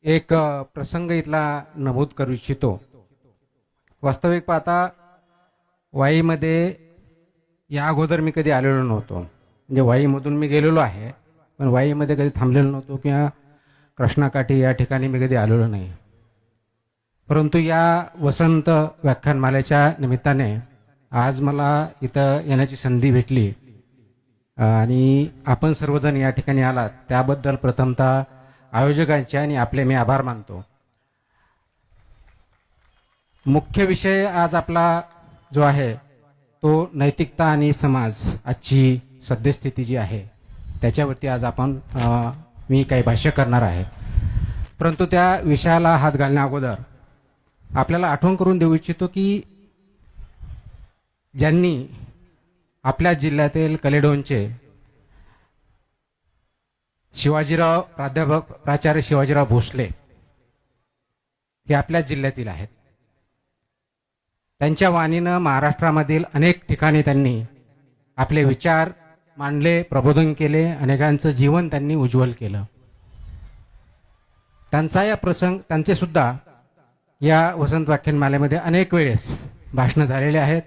एक प्रसंग इथला नमूद करू इच्छितो। वास्तविक पाहता वाईमध्ये या अगोदर मी कधी आलेलो नव्हतो। म्हणजे वाईमधून मी गेलेलो आहे, पण वाईमध्ये कधी थांबलेलो नव्हतो किंवा कृष्णाकाठी या ठिकाणी मी कधी आलेलो नाही। परंतु या वसंत व्याख्यानमालेच्या निमित्ताने आज मला इथं येण्याची संधी भेटली आणि आपण सर्वजण या ठिकाणी आलात त्याबद्दल प्रथमतः आयोजकांचे आणि आपले मी आभार मानतो। मुख्य विषय आज आपला जो आहे तो नैतिकता आणि समाज, आजची सद्यस्थिती जी आहे त्याच्यावरती आज आपण मी काही भाष्य करणार आहे। परंतु त्या विषयाला हात घालण्या अगोदर आपल्याला आठवण करून देऊ इच्छितो की ज्यांनी आपल्या जिल्ह्यातील कलेडोनचे शिवाजीराव प्राध्यापक प्राचार्य शिवाजीराव भोसले हे आपल्या जिल्ह्यातील आहेत। त्यांच्या वाणीनं महाराष्ट्रामधील अनेक ठिकाणी त्यांनी आपले विचार मांडले, प्रबोधन केले, अनेकांचं जीवन त्यांनी उज्ज्वल केलं। त्यांचे सुद्धा या वसंत व्याख्यानमालेमध्ये अनेक वेळेस भाषणं झालेले आहेत।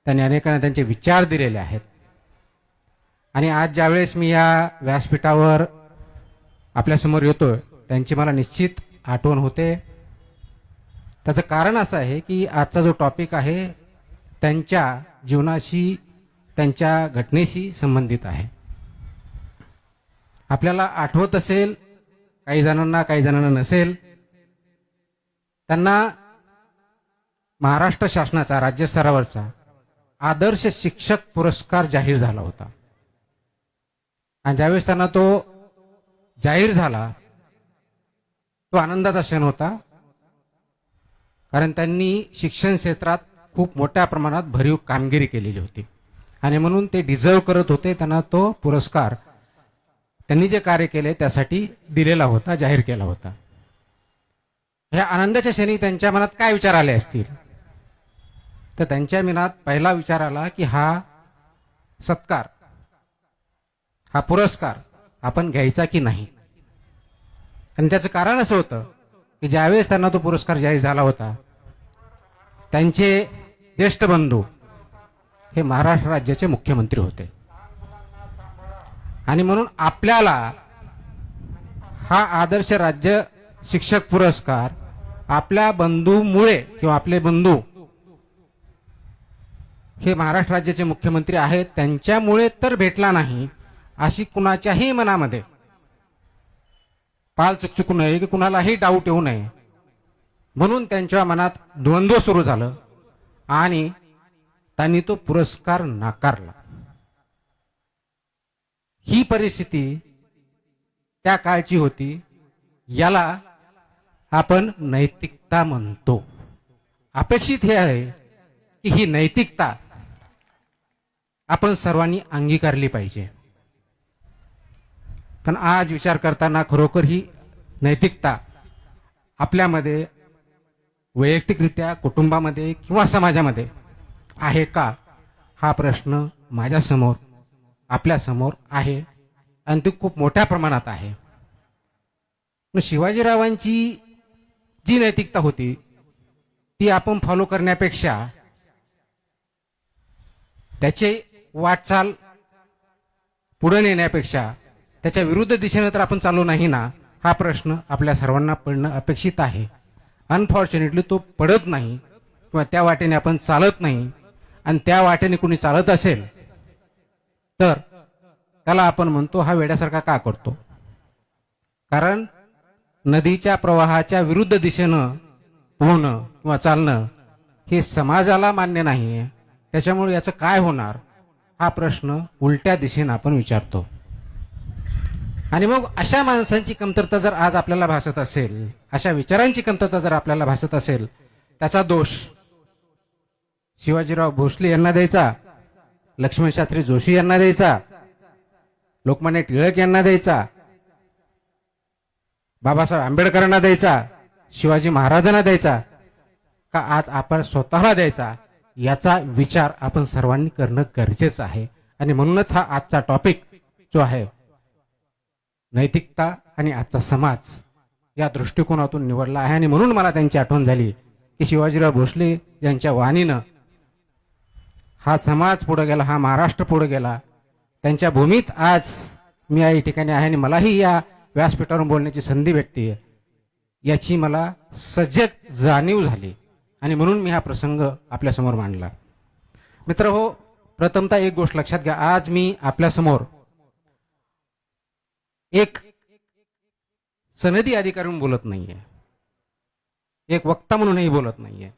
त्यांनी अनेकांना त्यांचे विचार दिलेले आहेत आणि आज ज्यावेळेस मी या व्यासपीठावर आपल्यासमोर येतोय त्यांची मला निश्चित आठवण होते। त्याचं कारण असं आहे की आजचा जो टॉपिक आहे त्यांच्या जीवनाशी, त्यांच्या घटनेशी संबंधित आहे। आपल्याला आठवत असेल, काही जणांना नसेल, त्यांना महाराष्ट्र शासनाचा राज्य स्तरावरचा आदर्श शिक्षक पुरस्कार जाहीर झाला होता आणि ज्यावेळेस त्यांना तो जाहीर झाला तो आनंदाचा क्षण होता, कारण त्यांनी शिक्षण क्षेत्रात खूप मोठ्या प्रमाणात भरीव कामगिरी केलेली होती आणि म्हणून ते डिझर्व करत होते। त्यांना तो पुरस्कार त्यांनी जे कार्य केले त्यासाठी दिलेला होता, जाहीर केला होता। ह्या आनंदाच्या क्षणी त्यांच्या मनात काय विचार आले असतील, तर त्यांच्या मनात पहिला विचार आला की हा सत्कार, हा पुरस्कार आपण घ्यायचा की नाही। आणि त्याचं कारण असं होतं की ज्यावेळेस त्यांना तो पुरस्कार जाहीर झाला होता त्यांचे ज्येष्ठ बंधू हे महाराष्ट्र राज्याचे मुख्यमंत्री होते आणि म्हणून आपल्याला हा आदर्श राज्य शिक्षक पुरस्कार आपल्या बंधूमुळे किंवा आपले बंधू हे महाराष्ट्र राज्याचे मुख्यमंत्री आहेत त्यांच्यामुळे तर भेटला नाही अशी कुणाच्याही मनामध्ये पाल चुकचुकू नये की कुणालाही डाऊट येऊ नये, म्हणून त्यांच्या मनात द्वंद्व सुरू झालं आणि त्यांनी तो पुरस्कार नाकारला। ही परिस्थिती त्या काळची होती, याला आपण नैतिकता म्हणतो। अपेक्षित हे आहे की ही नैतिकता आपण सर्वांनी अंगीकारली पाहिजे। पण आज विचार करताना खरोखर ही नैतिकता आपल्यामध्ये वैयक्तिकरित्या, कुटुंबामध्ये किंवा समाजामध्ये आहे का, हा प्रश्न माझ्यासमोर, आपल्यासमोर आहे आणि ती खूप मोठ्या प्रमाणात आहे। शिवाजीरावांची जी नैतिकता होती ती आपण फॉलो करण्यापेक्षा त्याचे वाटचाल पुढे नेण्यापेक्षा त्याच्या विरुद्ध दिशेने तर आपण चालू नाही ना, हा प्रश्न आपल्या सर्वांना पडणं अपेक्षित आहे। अनफॉर्च्युनेटली तो पडत नाही किंवा त्या वाटेने आपण चालत नाही आणि त्या वाटेने कुणी चालत असेल तर त्याला आपण म्हणतो हा वेड्यासारखा का करतो। कारण नदीच्या प्रवाहाच्या विरुद्ध दिशेनं पोहणं किंवा चालणं हे समाजाला मान्य नाही आहे, त्याच्यामुळे याचं काय होणार हा प्रश्न उलट्या दिशेने आपण विचारतो। आणि मग अशा माणसांची कमतरता जर आज आपल्याला भासत असेल, अशा विचारांची कमतरता जर आपल्याला भासत असेल, त्याचा दोष शिवाजीराव भोसले यांना द्यायचा, लक्ष्मणशास्त्री जोशी यांना द्यायचा, लोकमान्य टिळक यांना द्यायचा, बाबासाहेब आंबेडकरांना द्यायचा, शिवाजी महाराजांना द्यायचा, का आज आपण स्वतःला द्यायचा, याचा विचार आपण सर्वांनी करणं गरजेचं आहे। आणि म्हणूनच हा आजचा टॉपिक जो आहे नैतिकता आणि आजचा समाज, या दृष्टिकोनातून निवडला आहे. आणि म्हणून मला त्यांची आठवण झाली की शिवाजीराव भोसले यांच्या वाणीनं हा समाज पुढे गेला, हा महाराष्ट्र पुढे गेला. त्यांच्या भूमीत आज मी या ठिकाणी आहे आणि मलाही या व्यासपीठावरून बोलण्याची संधी भेटते याची मला सजग जाणीव झाली आणि म्हणून मी हा प्रसंग आपल्यासमोर मांडला. मित्र हो, प्रथमतः एक गोष्ट लक्षात घ्या. आज मी आपल्यासमोर एक सनदी अधिकारी म्हणून बोलत नाहीये, एक वक्ता म्हणूनही बोलत नाहीये.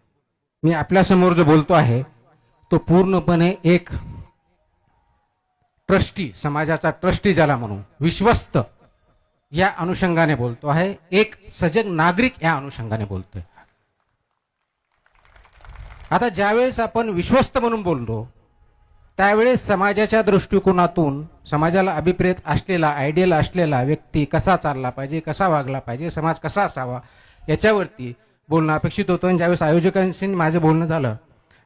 मी आपल्यासमोर जो बोलतो आहे तो पूर्णपणे एक ट्रस्टी, समाजाचा ट्रस्टी ज्याला म्हणू, विश्वस्त या अनुषंगाने बोलतो आहे. एक सजग नागरिक या अनुषंगाने बोलतोय. आता ज्यावेळेस आपण विश्वस्त म्हणून बोलतो त्यावेळेस समाजाच्या दृष्टिकोनातून समाजाला अभिप्रेत असलेला, आयडियल असलेला व्यक्ती कसा चालला पाहिजे, कसा वागला पाहिजे, समाज कसा असावा याच्यावरती बोलणं अपेक्षित होतं. आणि ज्यावेळेस आयोजकांशी माझं बोलणं झालं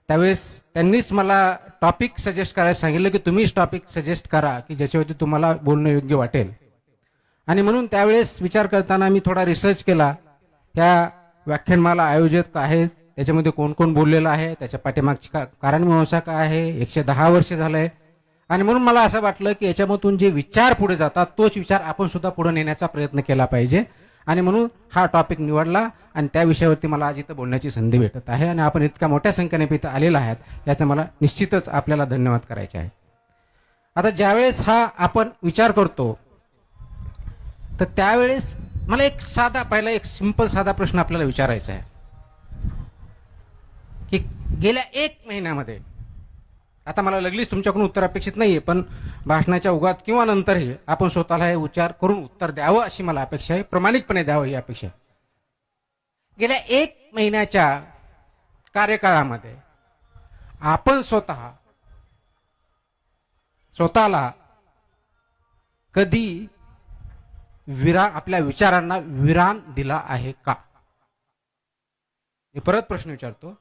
त्यावेळेस त्यांनीच मला टॉपिक सजेस्ट करायला सांगितलं की तुम्हीच टॉपिक सजेस्ट करा की ज्याच्यावरती तुम्हाला बोलणं योग्य वाटेल. आणि म्हणून त्यावेळेस विचार करताना मी थोडा रिसर्च केला. या व्याख्यानमाला आयोजक आहेत, त्याच्यामध्ये कोण कोण बोललेलं आहे, त्याच्या पाठीमागची कारणमीमांसा काय आहे, 110 वर्ष झालंय. आणि म्हणून मला असं वाटलं की याच्यामधून जे विचार पुढे जातात तोच विचार आपण सुद्धा पुढे नेण्याचा प्रयत्न केला पाहिजे. आणि म्हणून हा टॉपिक निवडला आणि त्या विषयावरती मला आज इथं बोलण्याची संधी भेटत आहे. आणि आपण इतक्या मोठ्या संख्येने इथं आलेला आहात याचा मला निश्चितच आपल्याला धन्यवाद करायचे आहे. आता ज्यावेळेस हा आपण विचार करतो तर त्यावेळेस मला एक पहिला एक सिंपल साधा प्रश्न आपल्याला विचारायचा आहे की गेल्या 1 महिन्यामध्ये, आता मला लगेच तुमच्याकडून उत्तर अपेक्षित नाहीये, पण भाषणाच्या उगात किंवा नंतरही आपण स्वतःला हे विचार करून उत्तर द्यावं अशी मला अपेक्षा आहे, प्रामाणिकपणे द्यावं ही अपेक्षा आहे. गेल्या 1 महिन्याच्या कार्यकाळामध्ये आपण स्वतःला कधी आपल्या विचारांना विराम दिला आहे का? मी परत प्रश्न विचारतो.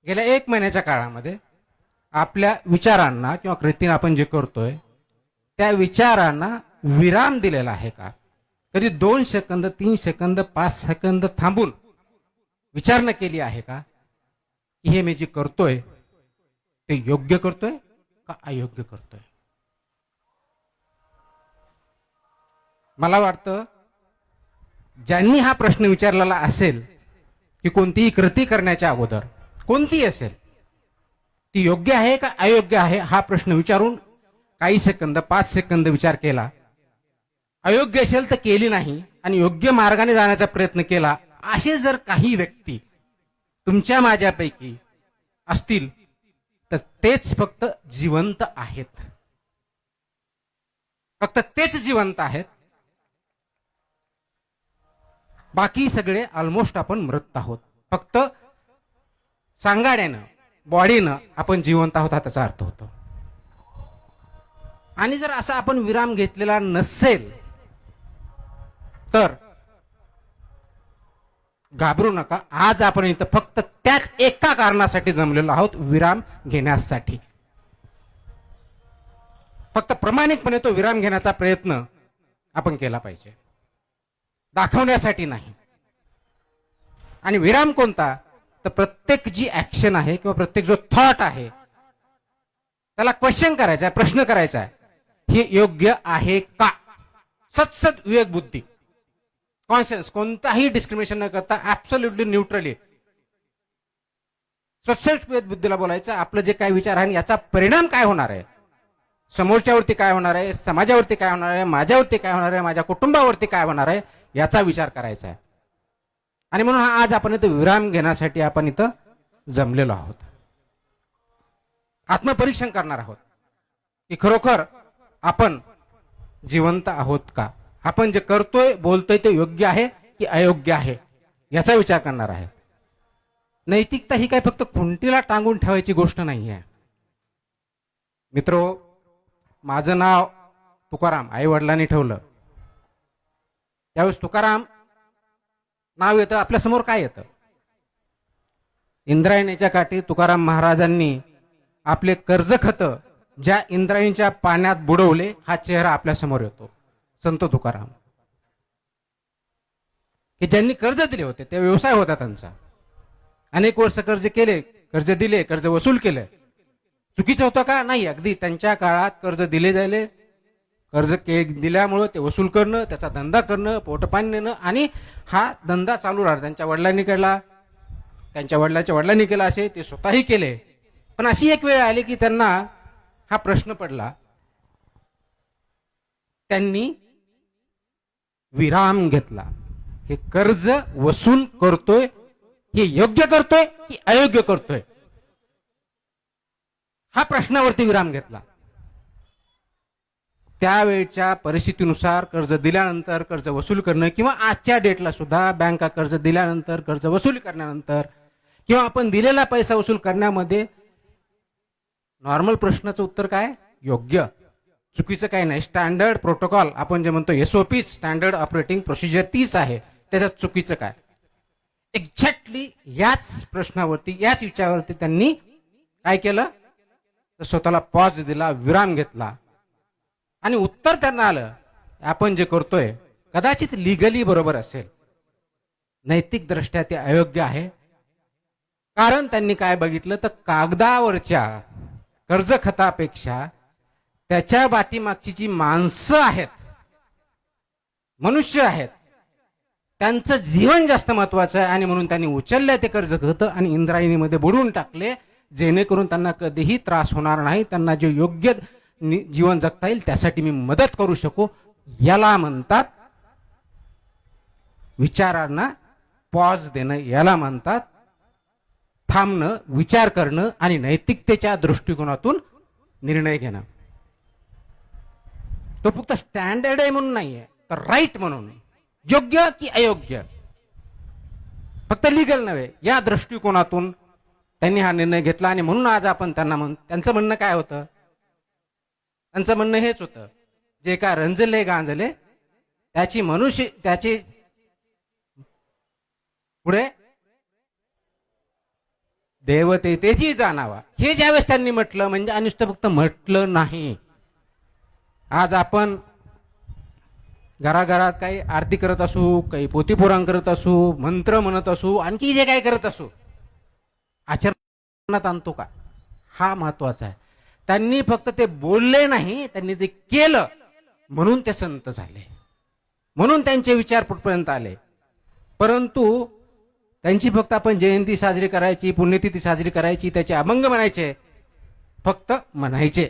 गेल्या 1 महिन्याच्या काळामध्ये आपल्या विचारांना किंवा कृतीने आपण जे करतोय त्या विचारांना विराम दिलेला आहे का? कधी 2 सेकंद, 3 सेकंद, 5 सेकंद थांबून विचारणा केली आहे का की हे मी जे करतोय ते योग्य करतोय का अयोग्य करतोय? मला वाटतं ज्यांनी हा प्रश्न विचारलेला असेल की कोणतीही कृती करण्याच्या अगोदर, कोणतीही असेल, ती योग्य आहे का अयोग्य आहे हा प्रश्न विचारून काही सेकंद, 5 सेकंद विचार केला, अयोग्य असेल तर केली नाही आणि योग्य मार्गाने जाण्याचा प्रयत्न केला, असे जर काही व्यक्ती तुमच्या माझ्यापैकी असतील तर तेच फक्त जिवंत आहेत. फक्त तेच जिवंत आहेत. बाकी सगळे ऑलमोस्ट आपण मृत आहोत. फक्त सांगाड्यानं, बॉडीनं आपण जिवंत आहोत हा त्याचा अर्थ होतो. आणि जर असा आपण विराम घेतलेला नसेल तर घाबरू नका. आज आपण इथं फक्त त्याच एका कारणासाठी जमलेलो आहोत, विराम घेण्यासाठी. फक्त प्रामाणिकपणे तो विराम घेण्याचा प्रयत्न आपण केला पाहिजे, दाखवण्यासाठी नाही. आणि विराम कोणता? तर प्रत्येक जी ऍक्शन आहे किंवा प्रत्येक जो थॉट आहे त्याला क्वेश्चन करायचा आहे, प्रश्न करायचा आहे, हे योग्य आहे का? सत्सद विवेक बुद्धी, कॉन्शियस, कोणताही डिस्क्रिमिनेशन न करता ऍब्सोल्युटली न्यूट्रली सत्सद विवेक बुद्धीला बोलायचं आपलं जे काही विचार आहे याचा परिणाम काय होणार आहे, समोरच्यावरती काय होणार आहे, समाजावरती काय होणार आहे, माझ्यावरती काय होणार आहे, माझ्या कुटुंबावरती काय होणार आहे याचा विचार करायचा आहे. आणि म्हणून आज आपण इथं विराम घेण्यासाठी आपण इथं जमलेलो आहोत. आत्मपरीक्षण करणार आहोत की खरोखर आपण जिवंत आहोत का? आपण जे करतोय, बोलतोय ते योग्य आहे की अयोग्य आहे याचा विचार करणार आहे. नैतिकता ही काय फक्त खुंटीला टांगून ठेवायची गोष्ट नाही आहे. मित्रो, माझं नाव तुकाराम आई वडिलांनी ठेवलं. त्यावेळेस तुकाराम नाव येतं, आपल्या समोर काय येतं? इंद्रायणीच्या काठी तुकाराम महाराजांनी आपले कर्जखत ज्या इंद्रायणीच्या पाण्यात बुडवले हा चेहरा आपल्या समोर येतो, संत तुकाराम. की ज्यांनी कर्ज दिले होते, ते व्यवसाय होता त्यांचा, अनेक वर्ष कर्ज केले, कर्ज दिले, कर्ज वसूल केले, चुकीचं होतं का? नाही. अगदी त्यांच्या काळात कर्ज दिले जायले, कर्ज दिल्यामुळं ते वसूल करणं, त्याचा धंदा करणं, पोटपाणी नेणं, आणि हा धंदा चालू राहिला. त्यांच्या वडिलांनी केला, त्यांच्या वडिलांच्या वडिलांनी केला, असे ते स्वतःही केले. पण अशी एक वेळ आली की त्यांना हा प्रश्न पडला, त्यांनी विराम घेतला. हे कर्ज वसूल करतोय, हे योग्य करतोय की अयोग्य करतोय, हा प्रश्नावरती विराम घेतला. त्यावेळच्या परिस्थितीनुसार कर्ज दिल्यानंतर कर्ज वसूल करणं, किंवा आजच्या डेटला सुद्धा बँका कर्ज दिल्यानंतर कर्ज वसूल करण्यानंतर, किंवा आपण दिलेला पैसा वसूल करण्यामध्ये नॉर्मल प्रश्नाचं उत्तर काय? योग्य. चुकीचं काही नाही. स्टँडर्ड प्रोटोकॉल आपण जे म्हणतो, SOP, स्टँडर्ड ऑपरेटिंग प्रोसिजर, तीच आहे. त्याच्यात चुकीचं काय? एक्झॅक्टली याच प्रश्नावरती, याच विचारावरती त्यांनी काय केलं? तर स्वतःला पॉज दिला, विराम घेतला, आणि उत्तर त्यांना आलं, आपण जे करतोय कदाचित लिगली बरोबर असेल, नैतिक दृष्ट्या ते अयोग्य आहे. कारण त्यांनी काय बघितलं, तर कागदावरच्या कर्ज खतापेक्षा त्याच्या पाठीमागची जी माणसं आहेत, मनुष्य आहेत, त्यांचं जीवन जास्त महत्वाचं आहे. आणि म्हणून त्यांनी उचलले ते कर्ज खत आणि इंद्रायणीमध्ये बुडवून टाकले, जेणेकरून त्यांना कधीही त्रास होणार नाही, त्यांना जे योग्य जीवन जगता येईल त्यासाठी मी मदत करू शकू. याला म्हणतात विचारांना पॉज देणं, याला म्हणतात थांबणं, विचार करणं आणि नैतिकतेच्या दृष्टिकोनातून निर्णय घेणं. तो फक्त स्टँडर्ड आहे म्हणून नाहीये, तर राईट म्हणून, योग्य की अयोग्य, फक्त लिगल नव्हे, या दृष्टिकोनातून त्यांनी हा निर्णय घेतला. आणि म्हणून आज आपण त्यांना त्यांचं म्हणणं काय होतं? त्यांचं म्हणणं हेच होतं, जे काय रंजले गांजले त्याची पुढे देवतेची जाणावा, हे ज्यावेळेस त्यांनी म्हटलं, म्हणजे आणि नुसतं फक्त म्हटलं नाही. आज आपण घराघरात काही आरती करत असू, काही पोथीपुराण करत असू, मंत्र म्हणत असू, आणखी जे काही करत असू, आचरणात आणतो का? हा महत्वाचा आहे. त्यांनी फक्त ते बोलले नाही, त्यांनी ते केलं, म्हणून ते संत झाले, म्हणून त्यांचे विचार कुठपर्यंत आले. परंतु त्यांची फक्त आपण जयंती साजरी करायची, पुण्यतिथी साजरी करायची, त्याचे अभंग म्हणायचे, फक्त म्हणायचे,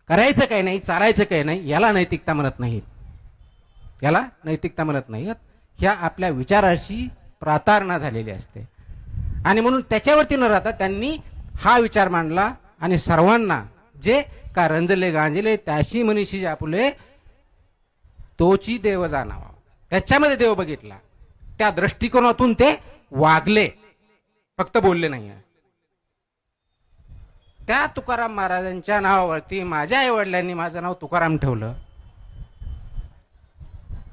करायचं काही नाही, चालायचं काही नाही, याला नैतिकता म्हणत नाहीत, याला नैतिकता म्हणत नाहीत. ह्या आपल्या विचाराशी प्रातारणा झालेली असते. आणि म्हणून त्याच्यावरती न राहता त्यांनी हा विचार मांडला, आणि सर्वांना जे का रंजले गांजले त्याशी मनीषी आपुले, तोची देव जाणावा, त्याच्यामध्ये देव बघितला, त्या दृष्टिकोनातून ते वागले, फक्त बोलले नाही. त्या तुकाराम महाराजांच्या नावावरती माझ्या आई वडिलांनी माझं नाव तुकाराम ठेवलं.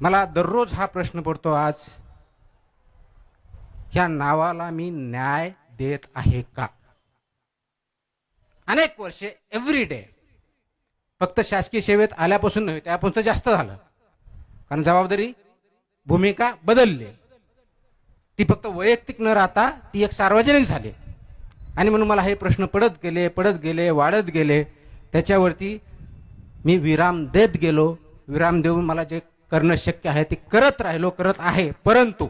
मला दररोज हा प्रश्न पडतो, आज ह्या नावाला मी न्याय देत आहे का? अनेक वर्षे, एव्हरी डे, फक्त शासकीय सेवेत आल्यापासून नव्हे, त्यापासून तर जास्त झालं, कारण जबाबदारी, भूमिका बदलली, ती फक्त वैयक्तिक न राहता ती एक सार्वजनिक झाली. आणि म्हणून मला हे प्रश्न पडत गेले, वाढत गेले. त्याच्यावरती मी विराम देत गेलो. विराम देऊन मला जे करणं शक्य आहे ते करत राहिलो, करत आहे. परंतु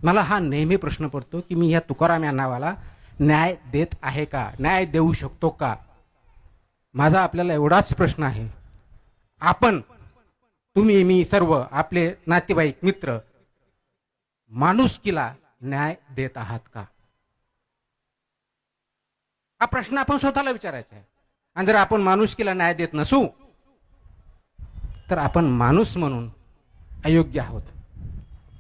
मला हा नेहमी प्रश्न पडतो की मी या तुकाराम या नावाला न्याय देत आहे का, न्याय देऊ शकतो का? माझा आपल्याला एवढाच प्रश्न आहे, आपण, तुम्ही, मी, सर्व आपले नातेवाईक, मित्र, माणुसकीला न्याय देत आहात का? हा प्रश्न आपण स्वतःला विचारायचा आहे. आणि जर आपण माणुसकीला न्याय देत नसू तर आपण माणूस म्हणून अयोग्य आहोत,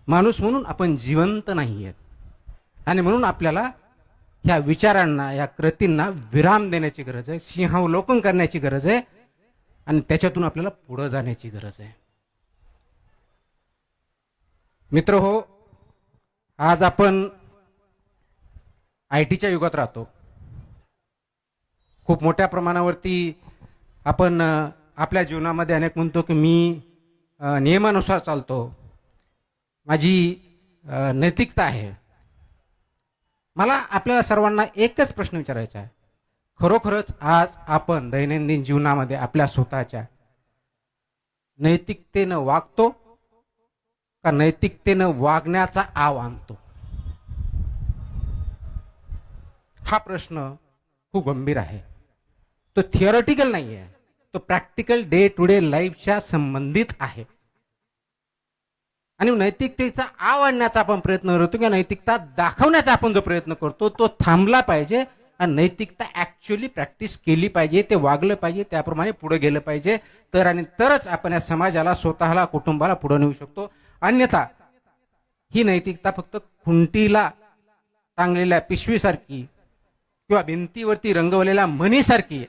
माणूस म्हणून आपण जिवंत नाही आहेत. आणि म्हणून आपल्याला ह्या विचारांना, या कृतींना विराम देण्याची गरज आहे, सिंहावलोकन करण्याची गरज आहे, आणि त्याच्यातून आपल्याला पुढे जाण्याची गरज आहे. मित्र हो, आज आपण IT च्या युगात राहतो. खूप मोठ्या प्रमाणावरती आपण आपल्या जीवनामध्ये अनेक म्हणतो की मी नियमानुसार चालतो, माझी नैतिकता आहे. मला आपल्याला सर्वांना एकच प्रश्न विचारायचा आहे, खरोखरच आज आपण दैनंदिन जीवनामध्ये आपल्या स्वतःच्या नैतिकतेनं वागतो का नैतिकतेनं वागण्याचा आव आणतो? हा प्रश्न खूप गंभीर आहे. तो थिअरॉटिकल नाही आहे, तो प्रॅक्टिकल डे टू डे लाईफच्या संबंधित आहे. आणि नैतिकतेचा आव आणण्याचा आपण प्रयत्न करतो किंवा नैतिकता दाखवण्याचा आपण जो प्रयत्न करतो तो थांबला पाहिजे आणि नैतिकता ऍक्च्युअली प्रॅक्टिस केली पाहिजे, ते वागलं पाहिजे, त्याप्रमाणे पुढे गेलं पाहिजे. तर आणि तरच आपण या समाजाला, स्वतःला, कुटुंबाला पुढे नेऊ शकतो. अन्यथा ही नैतिकता फक्त खुंटीला टांगलेल्या पिशवीसारखी किंवा भिंतीवरती रंगवलेल्या मणीसारखी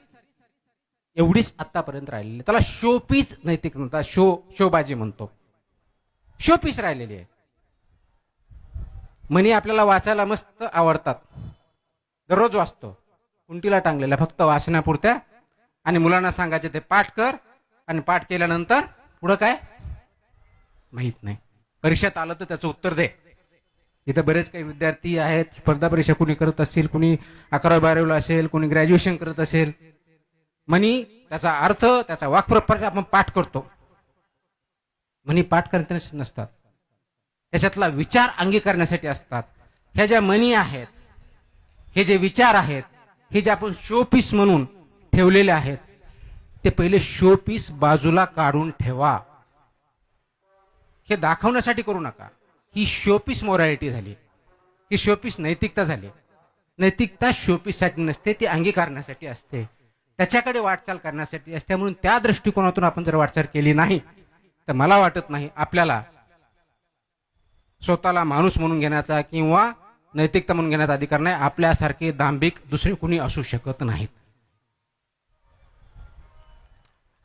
एवढीच आतापर्यंत राहिलेली. त्याला शोपीस नैतिक म्हणतात, शोबाजी म्हणतो, शोपीस राहिलेली आहे. मनी आपल्याला वाचायला मस्त आवडतात, दररोज वाचतो, कुंटीला टांगलेल्या फक्त वाचण्यापुरत्या. आणि मुलांना सांगायचे ते पाठ कर, आणि पाठ केल्यानंतर पुढं काय माहित नाही. परीक्षेत आलं तर त्याचं उत्तर दे. इथं बरेच काही विद्यार्थी आहेत, स्पर्धा परीक्षा कुणी करत असेल, कुणी 11वी-12वीला असेल, कुणी ग्रॅज्युएशन करत असेल. म्हणी त्याचा अर्थ, त्याचा वाक्प्रचार आपण पाठ करतो. म्हणी पाठ करण्यासाठी नसतात, त्याच्यातला विचार अंगीकारण्यासाठी असतात. ह्या ज्या म्हणी आहेत, हे जे विचार आहेत, हे जे आपण शोपीस म्हणून ठेवलेले आहेत, ते पहिले शोपीस बाजूला काढून ठेवा. हे दाखवण्यासाठी करू नका. ही शोपीस मोरॅलिटी झाली, ही शोपीस नैतिकता झाली. नैतिकता शोपीससाठी नसते, ती अंगीकारण्यासाठी असते, त्याच्याकडे वाटचाल करण्यासाठी असते. म्हणून त्या दृष्टिकोनातून आपण जर वाटचाल केली नाही तर मला वाटत नाही आपल्याला स्वतःला माणूस म्हणून घेण्याचा किंवा नैतिकता म्हणून घेण्याचा अधिकार नाही. आपल्यासारखे दांभिक दुसरे कुणी असू शकत नाहीत.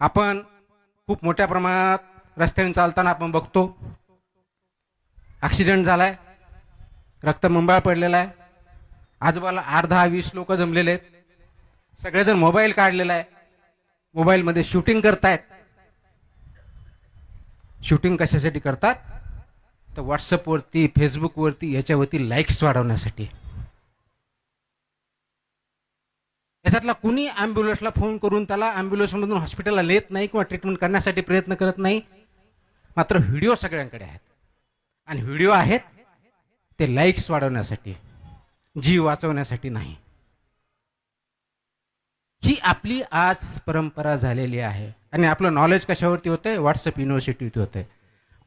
आपण खूप मोठ्या प्रमाणात रस्त्याने चालताना आपण बघतो, ऍक्सिडेंट झालाय, रक्तबंबाळ पडलेला आहे, आजूबाजूला 8, 10, 20 लोक जमलेले आहेत, सगळेजण मोबाईल काढलेला आहे, मोबाईलमध्ये शूटिंग करतायत. शूटिंग कशासाठी करतात तर व्हॉट्सअपवरती, फेसबुकवरती, याच्यावरती लाईक्स वाढवण्यासाठी. याच्यातला कुणी अँब्युलन्सला फोन करून त्याला अँब्युलन्समधून हॉस्पिटलला नेत नाही किंवा ट्रीटमेंट करण्यासाठी प्रयत्न करत नाही. मात्र व्हिडिओ सगळ्यांकडे आहेत, आणि व्हिडिओ आहेत ते लाईक्स वाढवण्यासाठी, जीव वाचवण्यासाठी नाही. ही आपली आज परंपरा झालेली आहे. आणि आपलं नॉलेज कशावरती होतंय? व्हॉट्सअप युनिव्हर्सिटीवरती होतंय.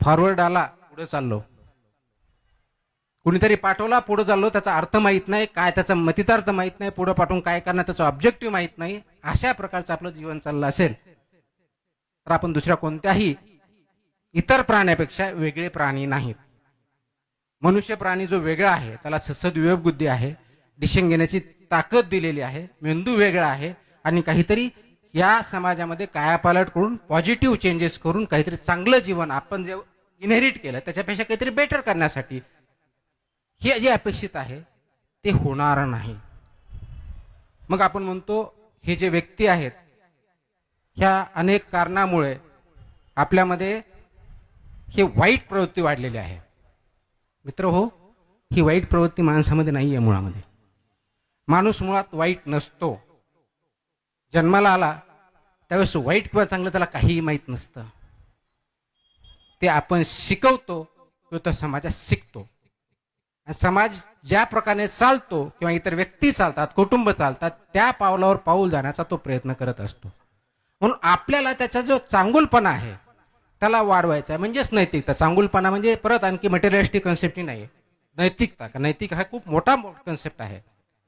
फॉरवर्ड आला, पुढे चाललो, कुणीतरी पाठवला, पुढे चाललो, त्याचा अर्थ माहित नाही, काय त्याचा मतितार्थ माहित नाही, पुढे पाठवून काय करणार त्याचा ऑब्जेक्टिव्ह माहित नाही. अशा प्रकारचं आपलं जीवन चाललं असेल तर आपण दुसऱ्या कोणत्याही इतर प्राण्यापेक्षा वेगळे प्राणी नाहीत. मनुष्य प्राणी जो वेगळा आहे, त्याला सद्विवेक बुद्धी आहे, डिसिजन घेण्याची ताकद दिलेली आहे, मेंदू वेगळा आहे, आणि काहीतरी या समाजामध्ये कायापालट करून, पॉझिटिव्ह चेंजेस करून, काहीतरी चांगलं जीवन आपण जे इनहेरिट केलं त्याच्यापेक्षा काहीतरी बेटर करण्यासाठी हे जे अपेक्षित आहे ते होणार नाही. मग आपण म्हणतो हे जे व्यक्ती आहेत, ह्या अनेक कारणामुळे आपल्यामध्ये हे वाईट प्रवृत्ती वाढलेली आहे. मित्र हो, ही वाईट प्रवृत्ती माणसामध्ये नाही आहे. मुळामध्ये माणूस मुळात वाईट नसतो. जन्माला आला त्यावेळेस वाईट किंवा चांगलं त्याला काहीही माहीत नसतं. ते आपण शिकवतो किंवा तो समाजात शिकतो. समाज ज्या प्रकारे चालतो किंवा इतर व्यक्ती चालतात, कुटुंब चालतात, त्या पावलावर पाऊल जाण्याचा तो प्रयत्न करत असतो. म्हणून आपल्याला त्याचा जो चांगुलपणा आहे त्याला वाढवायचा आहे. म्हणजेच नैतिकता. चांगुलपणा म्हणजे परत आणखी मटेरियलिस्टिक कन्सेप्ट नाही. नैतिकता, नैतिक हा खूप मोठा कन्सेप्ट आहे.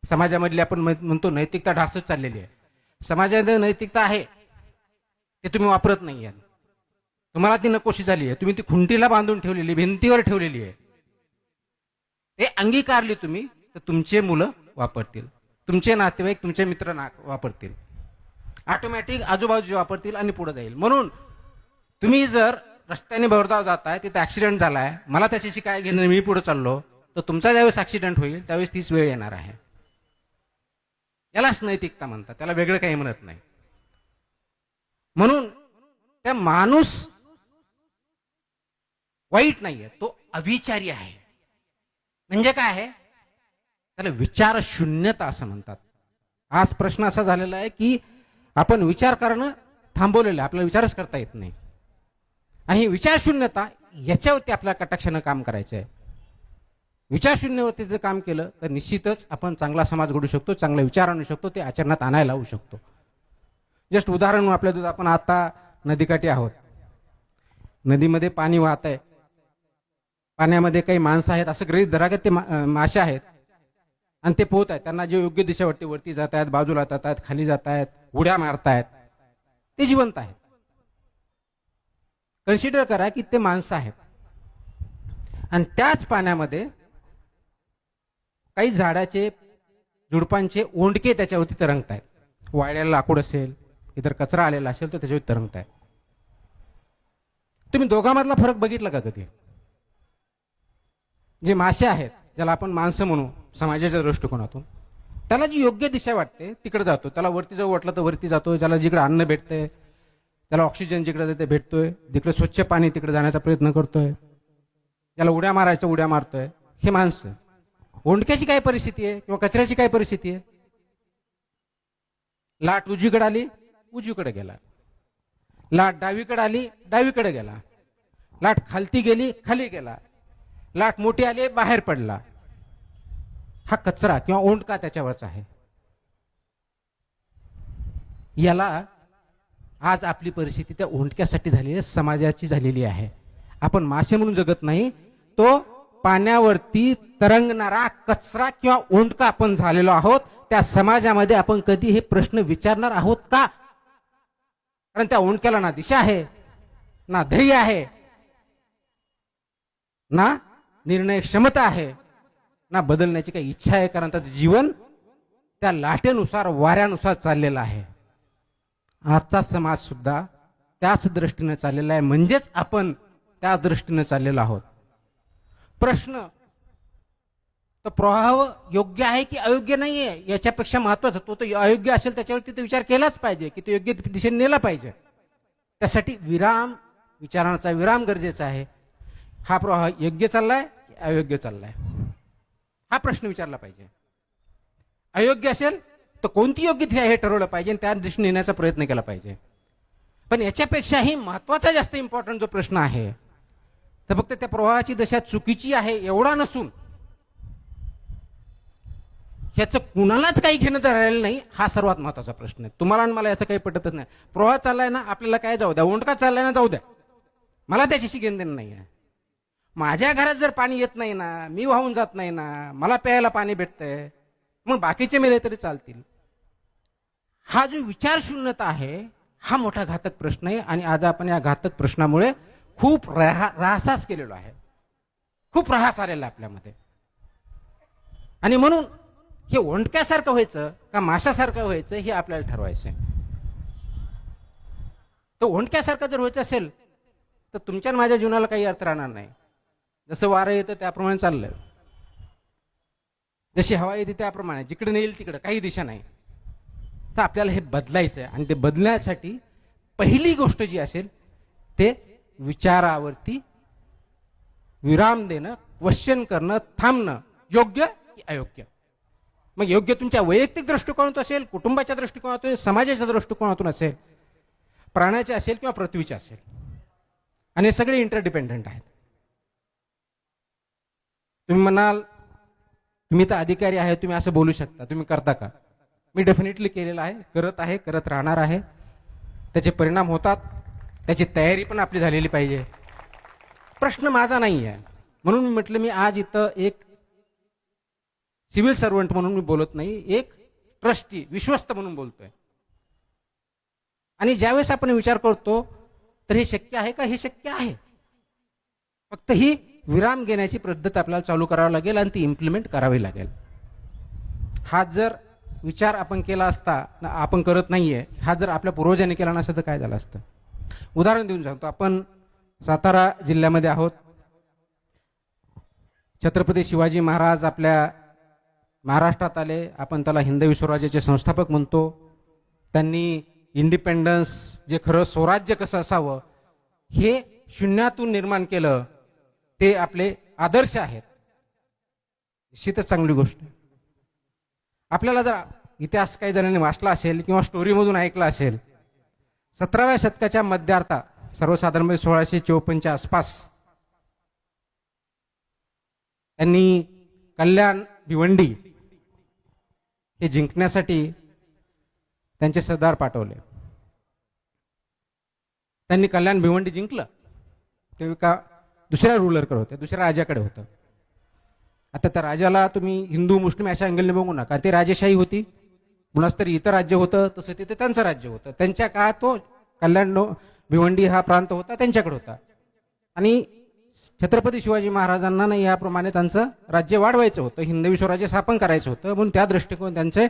समाजामधली आपण म्हणतो नैतिकता ढासच चाललेली आहे. समाजामध्ये नैतिकता आहे ते तुम्ही वापरत नाही आहात. तुम्हाला ती नकोशी झाली आहे, तुम्ही ती खुंटीला बांधून ठेवलेली, भिंतीवर ठेवलेली आहे. ते अंगीकारली तुम्ही तर तुमचे मुलं वापरतील, तुमचे नातेवाईक, तुमचे मित्र वापरतील, ऑटोमॅटिक आजूबाजूचे वापरतील आणि पुढे जाईल. म्हणून तुम्ही जर रस्त्याने भरधाव जाताय, तिथे ऍक्सिडेंट झालाय, मला त्याच्याशी काय घेणं, मी पुढे चाललो, तर तुमचा ज्यावेळेस ऍक्सिडेंट होईल त्यावेळेस तीच वेळ येणार आहे. यालाच नैतिकता म्हणतात, त्याला वेगळं काही म्हणत नाही. म्हणून त्या माणूस वाईट नाहीये, तो अविचारी आहे. म्हणजे काय आहे? त्याला विचार शून्यता असं म्हणतात. आज प्रश्न असा झालेला आहे की आपण विचार करणं थांबवलेलं आहे, आपल्याला विचारच करता येत नाही. आणि ही विचार शून्यता याच्यावरती आपल्याला कटाक्षानं काम करायचं आहे. विचार शून्यवरती जर काम केलं तर निश्चितच आपण चांगला समाज घडू शकतो, चांगले विचार आणू शकतो, ते आचरणात आणायला लावू शकतो. जस्ट उदाहरण म्हणून आपल्या दूध, आपण आता नदीकाठी आहोत, नदीमध्ये पाणी वाहत आहे, पाण्यामध्ये काही माणसं आहेत असं गृहीत धरा की ते मासे आहेत आणि ते पोहत आहेत. त्यांना जे योग्य दिशा वाटते, वरती जात आहेत, बाजूला जात आहेत, खाली जात आहेत, उड्या मारतायत, ते जिवंत आहेत. कन्सिडर करा की ते माणसं आहेत आणि त्याच पाण्यामध्ये काही झाडाचे, झुडपांचे ओंडके त्याच्यावरती तरंगत आहेत. वाळलेलं लाकूड असेल, इतर कचरा आलेला असेल तर त्याच्यावरती तरंगत आहे. तुम्ही दोघांमधला फरक बघितला का कधी? जे मासे आहेत, ज्याला आपण माणसं म्हणू समाजाच्या दृष्टिकोनातून, त्याला जी योग्य दिशा वाटते तिकडे जातो, त्याला वरती जाऊ वाटलं तर वरती जातो, ज्याला जिकडे अन्न भेटतंय, त्याला ऑक्सिजन जिकडे ते भेटतोय, जिकडे स्वच्छ पाणी तिकडे जाण्याचा प्रयत्न करतोय, ज्याला उड्या मारायच्या उड्या मारतोय. हे माणसं. ओंडक्याची काय परिस्थिती आहे किंवा कचऱ्याची काय परिस्थिती आहे? लाट उजवीकडे आली, उजवीकडे गेला. लाट डावीकडे आली, डावीकडे गेला. लाट खालती गेली, खाली गेला. लाट मोठी आली, बाहेर पडला. हा कचरा किंवा ओंडका त्याच्यावरचा आहे. याला आज आपली परिस्थिती त्या ओंडक्यासाठी झालेली आहे, समाजाची झालेली आहे. आपण मासे म्हणून जगत नाही, तो पाण्यावरती तरंगणारा कचरा किंवा ओंडका आपण झालेलो आहोत. त्या समाजामध्ये आपण कधी हे प्रश्न विचारणार आहोत का? कारण त्या ओंडक्याला ना दिशा आहे, ना ध्येय आहे, ना निर्णय क्षमता आहे, ना बदलण्याची काही इच्छा आहे. कारण त्याचं जीवन त्या लाटेनुसार, वाऱ्यानुसार चाललेलं आहे. आजचा समाज सुद्धा त्याच दृष्टीने चाललेला आहे, म्हणजेच आपण त्या दृष्टीने चाललेलो आहोत. प्रश्न तर प्रवाह योग्य आहे की अयोग्य नाहीये याच्यापेक्षा महत्वाचा, तो अयोग्य असेल त्याच्यावरती तो विचार केलाच पाहिजे की तो योग्य दिशेने नेला पाहिजे. त्यासाठी विराम, विचारांचा विराम गरजेचा आहे. हा प्रवाह योग्य चाललाय की अयोग्य चाललाय, हा प्रश्न विचारला पाहिजे. अयोग्य असेल तर कोणती योग्य दिशा हे ठरवलं पाहिजे आणि त्या दिशेने नेण्याचा प्रयत्न केला पाहिजे. पण याच्यापेक्षाही महत्वाचा, जास्त इम्पॉर्टंट जो प्रश्न आहे, तर फक्त त्या प्रवाहाची दिशा चुकीची आहे एवढा नसून ह्याचं कुणालाच काही घेणं तर राहिलं नाही, हा सर्वात महत्वाचा प्रश्न आहे. तुम्हाला आणि मला याचं काही पटतच नाही. प्रवाह चाललाय ना, आपल्याला काय जाऊ द्या, ओंडका चाललाय ना जाऊ द्या, मला त्याच्याशी घेणं देणं नाही आहे. माझ्या घरात जर पाणी येत नाही ना, मी वाहून जात नाही ना, मला प्यायला पाणी भेटतंय, मग बाकीचे मेले तरी चालतील. हा जो विचार शून्यता आहे, हा मोठा घातक प्रश्न आहे. आणि आज आपण या घातक प्रश्नामुळे खूप ऱ्हासास केलेलो आहे, खूप ऱ्हास आलेला आपल्यामध्ये. आणि म्हणून हे ओंडक्यासारखं व्हायचं का माशासारखं व्हायचं हे आपल्याला ठरवायचं आहे. तर ओंडक्यासारखं जर व्हायचं असेल तर तुमच्या माझ्या जीवनाला काही अर्थ राहणार नाही. जसं वारं येतं त्याप्रमाणे चाललंय, जशी हवा येते त्याप्रमाणे, जिकडे नेईल तिकडे, काही दिशा नाही. तर आपल्याला हे बदलायचं आहे. आणि ते बदलण्यासाठी पहिली गोष्ट जी असेल ते विचारावरती विराम देणं, क्वेश्चन करणं, थांबणं, योग्य की अयोग्य. मग योग्य तुमच्या वैयक्तिक दृष्टिकोनातून असेल, कुटुंबाच्या दृष्टिकोनातून, समाजाच्या दृष्टिकोनातून असेल, प्राण्याचे असेल किंवा पृथ्वीचे असेल. आणि हे सगळे इंटरडिपेंडंट आहेत. तुम्ही म्हणाल तुम्ही तर अधिकारी आहे, तुम्ही असं बोलू शकता, तुम्ही करता का? मी डेफिनेटली केलेलं आहे, करत आहे, करत राहणार आहे. त्याचे परिणाम होतात, त्याची तयारी पण आपली झालेली पाहिजे. प्रश्न माझा नाही आहे. म्हणून मी म्हटलं मी आज इथं एक सिव्हिल सर्वंट म्हणून मी बोलत नाही, एक ट्रस्टी, विश्वस्त म्हणून बोलतोय. आणि ज्यावेळेस आपण विचार करतो तर हे शक्य आहे का? हे शक्य आहे. फक्त ही विराम घेण्याची पद्धत आपल्याला चालू करावी लागेल आणि ती इम्प्लिमेंट करावी लागेल. हा जर विचार आपण केला असता, आपण करत नाहीये, हा जर आपल्या पूर्वजांनी केला नसता तर काय झालं असतं? उदाहरण देऊन सांगतो. आपण सातारा जिल्ह्यामध्ये आहोत. छत्रपती शिवाजी महाराज आपल्या महाराष्ट्रात आले. आपण त्याला हिंदवी स्वराज्याचे संस्थापक म्हणतो. त्यांनी इंडिपेंडन्स, जे खरं स्वराज्य कसं असावं हे शून्यातून निर्माण केलं. ते आपले आदर्श आहेत, निश्चितच चांगली गोष्ट आहे. आपल्याला जर इतिहास काही जणांनी वाचला असेल किंवा स्टोरीमधून ऐकला असेल, 17व्या शतकाच्या मध्यार्था सर्वसाधारणपणे 1654च्या आसपास त्यांनी कल्याण भिवंडी हे जिंकण्यासाठी त्यांचे सरदार पाठवले. त्यांनी कल्याण भिवंडी जिंकलं. ते एका दुसऱ्या रुलरकडे होते, दुसऱ्या राजाकडे होतं. आता त्या राजाला तुम्ही हिंदू मुस्लिम अशा अँगलने बघू नका, ते राजेशाही होती. मुळात तरी इतर राज्य होतं तसं तिथे त्यांचं राज्य होतं. त्यांच्या काळात तो कल्याण भिवंडी हा प्रांत होता, त्यांच्याकडे होता. आणि छत्रपती शिवाजी महाराजांना नाही याप्रमाणे त्यांचं राज्य वाढवायचं होतं, हिंदवी स्वराज्य स्थापन करायचं होतं. म्हणून त्या दृष्टिकोन त्यांचे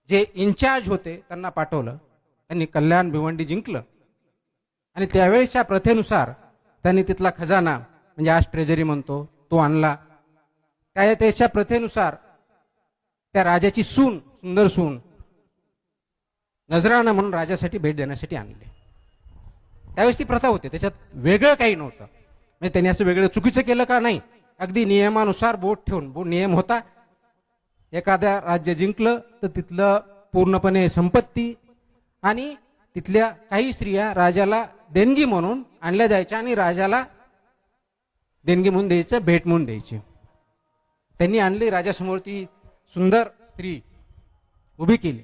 जे इन्चार्ज होते त्यांना पाठवलं. त्यांनी कल्याण भिवंडी जिंकलं आणि त्यावेळेसच्या प्रथेनुसार त्यांनी तिथला खजाना म्हणजे आज ट्रेजरी म्हणतो तो आणला. त्याच्या प्रथेनुसार त्या राजाची सून, सुंदर सून नजराणा म्हणून राजासाठी भेट देण्यासाठी आणले. त्यावेळेस ती प्रथा होती, त्याच्यात वेगळं काही नव्हतं. म्हणजे त्यांनी असं वेगळं चुकीचं केलं का नाही, अगदी नियमानुसार बोट ठेवून नियम होता. एखाद्या राज्य जिंकलं तर तिथलं पूर्णपणे संपत्ती आणि तिथल्या काही स्त्रिया राजाला देणगी म्हणून आणल्या जायच्या आणि राजाला देणगी म्हणून द्यायचं, भेट म्हणून द्यायची. त्यांनी आणली, राजासमोर ती सुंदर स्त्री उभी केली.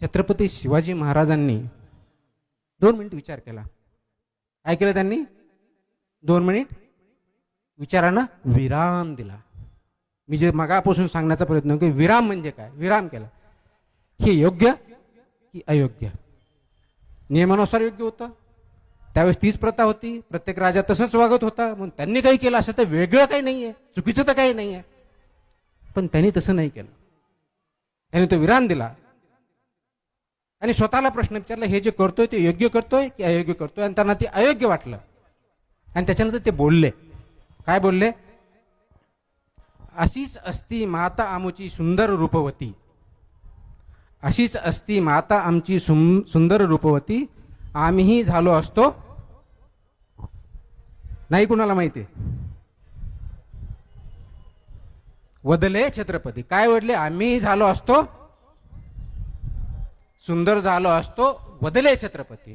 छत्रपती शिवाजी महाराजांनी 2 मिनिट विचार केला. काय केलं त्यांनी? 2 मिनिट विचारानं विराम दिला. मी जे मगापासून सांगण्याचा प्रयत्न की विराम म्हणजे काय, विराम केला. हे योग्य की अयोग्य? नियमानुसार योग्य होतं. त्यावेळेस तीच प्रथा होती, प्रत्येक राजा तसंच वागत होता. म्हणून त्यांनी काही केलं असं तर वेगळं काही नाहीये, चुकीचं तर काही नाहीये. पण त्यांनी तसं नाही केलं. त्यांनी तो विराम दिला आणि स्वतःला प्रश्न विचारला, हे जे करतोय ते योग्य करतोय की अयोग्य करतोय? आणि त्यांना ते अयोग्य वाटलं. आणि त्याच्यानंतर ते बोलले. काय बोलले? अशीच असती माता आमची सुंदर रूपवती, अशीच असती माता आमची सुंदर रूपवती, आम्हीही झालो असतो. नाही कुणाला माहिती? वदले छत्रपती. काय वडले? आम्ही झालो असतो, सुंदर झालो असतो, वदले छत्रपती.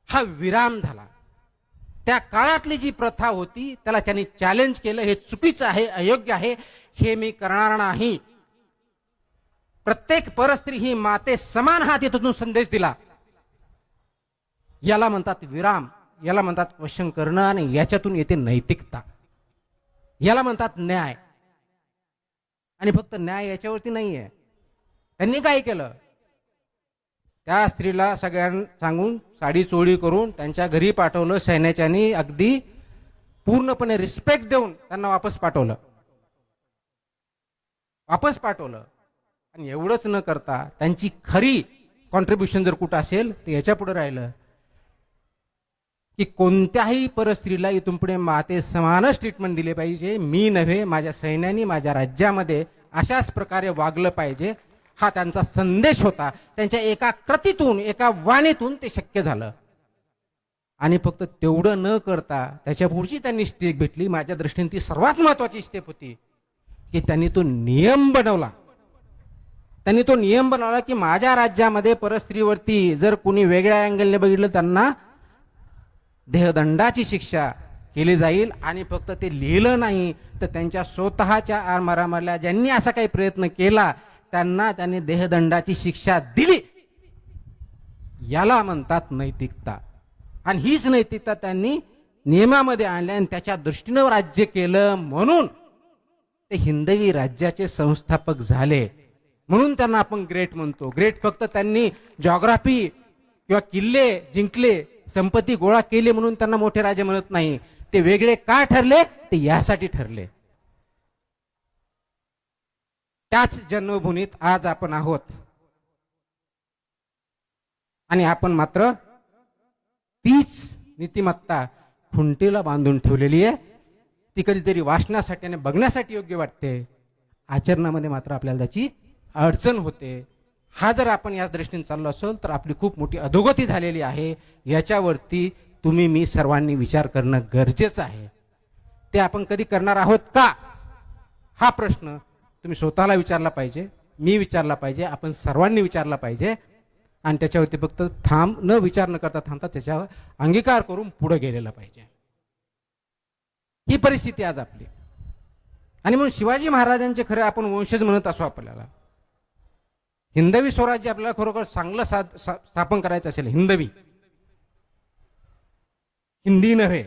हा विराम झाला. त्या काळातली जी प्रथा होती त्याला त्यांनी चॅलेंज केलं, हे चुकीचं आहे, अयोग्य आहे, हे मी करणार नाही. प्रत्येक परस्त्री ही माते समान हा तिथून संदेश दिला. याला म्हणतात विराम, याला म्हणतात क्वेश्चन करणं आणि याच्यातून येते नैतिकता. याला म्हणतात न्याय. आणि फक्त न्याय याच्यावरती नाहीये. त्यांनी काय केलं? त्या स्त्रीला सगळ्यांना सांगून साडी चोळी करून त्यांच्या घरी पाठवलं. सैन्याच्यानी अगदी पूर्णपणे रिस्पेक्ट देऊन त्यांना वापस पाठवलं. आणि एवढंच न करता त्यांची खरी कॉन्ट्रीब्युशन जर कुठं असेल तर याच्या पुढे राहिलं की कोणत्याही परस्त्रीला इथून पुढे माते समानच ट्रीटमेंट दिले पाहिजे. मी नव्हे, माझ्या सैन्यानी माझ्या राज्यामध्ये अशाच प्रकारे वागलं पाहिजे. हा त्यांचा संदेश होता. त्यांच्या एका कृतीतून, एका वाणीतून ते शक्य झालं. आणि फक्त तेवढं न करता त्याच्या पुढची त्यांनी स्टेप घेतली. माझ्या दृष्टीने ती सर्वात महत्वाची स्टेप होती की त्यांनी तो नियम बनवला. त्यांनी तो नियम बनवला की माझ्या राज्यामध्ये परस्त्रीवरती जर कोणी वेगळ्या अँगलने बघितलं त्यांना देहदंडाची शिक्षा केली जाईल. आणि फक्त ते लिहिलं नाही तर त्यांच्या स्वतःच्या आरमारामधल्या ज्यांनी असा काही प्रयत्न केला त्यांना त्यांनी देहदंडाची शिक्षा दिली. याला म्हणतात नैतिकता. आणि हीच नैतिकता त्यांनी नियमामध्ये आणल्या आणि त्याच्या दृष्टीनं राज्य केलं. म्हणून ते हिंदवी राज्याचे संस्थापक झाले. म्हणून त्यांना आपण ग्रेट म्हणतो. ग्रेट फक्त त्यांनी जॉग्राफी किंवा किल्ले जिंकले, संपत्ती गोळा केली म्हणून त्यांना मोठे राजे म्हणत नाही. ते वेगळे का ठरले? ते यासाठी ठरले. त्याच जन्मभूमीत आज आपण आहोत. आणि आपण मात्र तीच नीतिमत्ता खुंटीला बांधून ठेवलेली आहे. ती कधीतरी वाचण्यासाठी आणि बघण्यासाठी योग्य वाटते, आचरणामध्ये मात्र आपल्याला त्याची अडचण होते. हा जर आपण या दृष्टीने चाललो असेल तर आपली खूप मोठी अधोगती झालेली आहे. याच्यावरती तुम्ही मी सर्वांनी विचार करणं गरजेचं आहे. ते आपण कधी करणार आहोत का, हा प्रश्न तुम्ही स्वतःला विचारला पाहिजे, मी विचारला पाहिजे, आपण सर्वांनी विचारला पाहिजे. आणि त्याच्यावरती फक्त विचार न करता थांबता त्याच्यावर अंगीकार करून पुढे गेलेला पाहिजे. ही परिस्थिती आज आपली. आणि म्हणून शिवाजी महाराजांचे खरं आपण वंशज म्हणत असो, आपल्याला हिंदवी स्वराज्य आपल्याला खरोखर चांगलं स्थापन करायचं असेल, हिंदी नव्हे,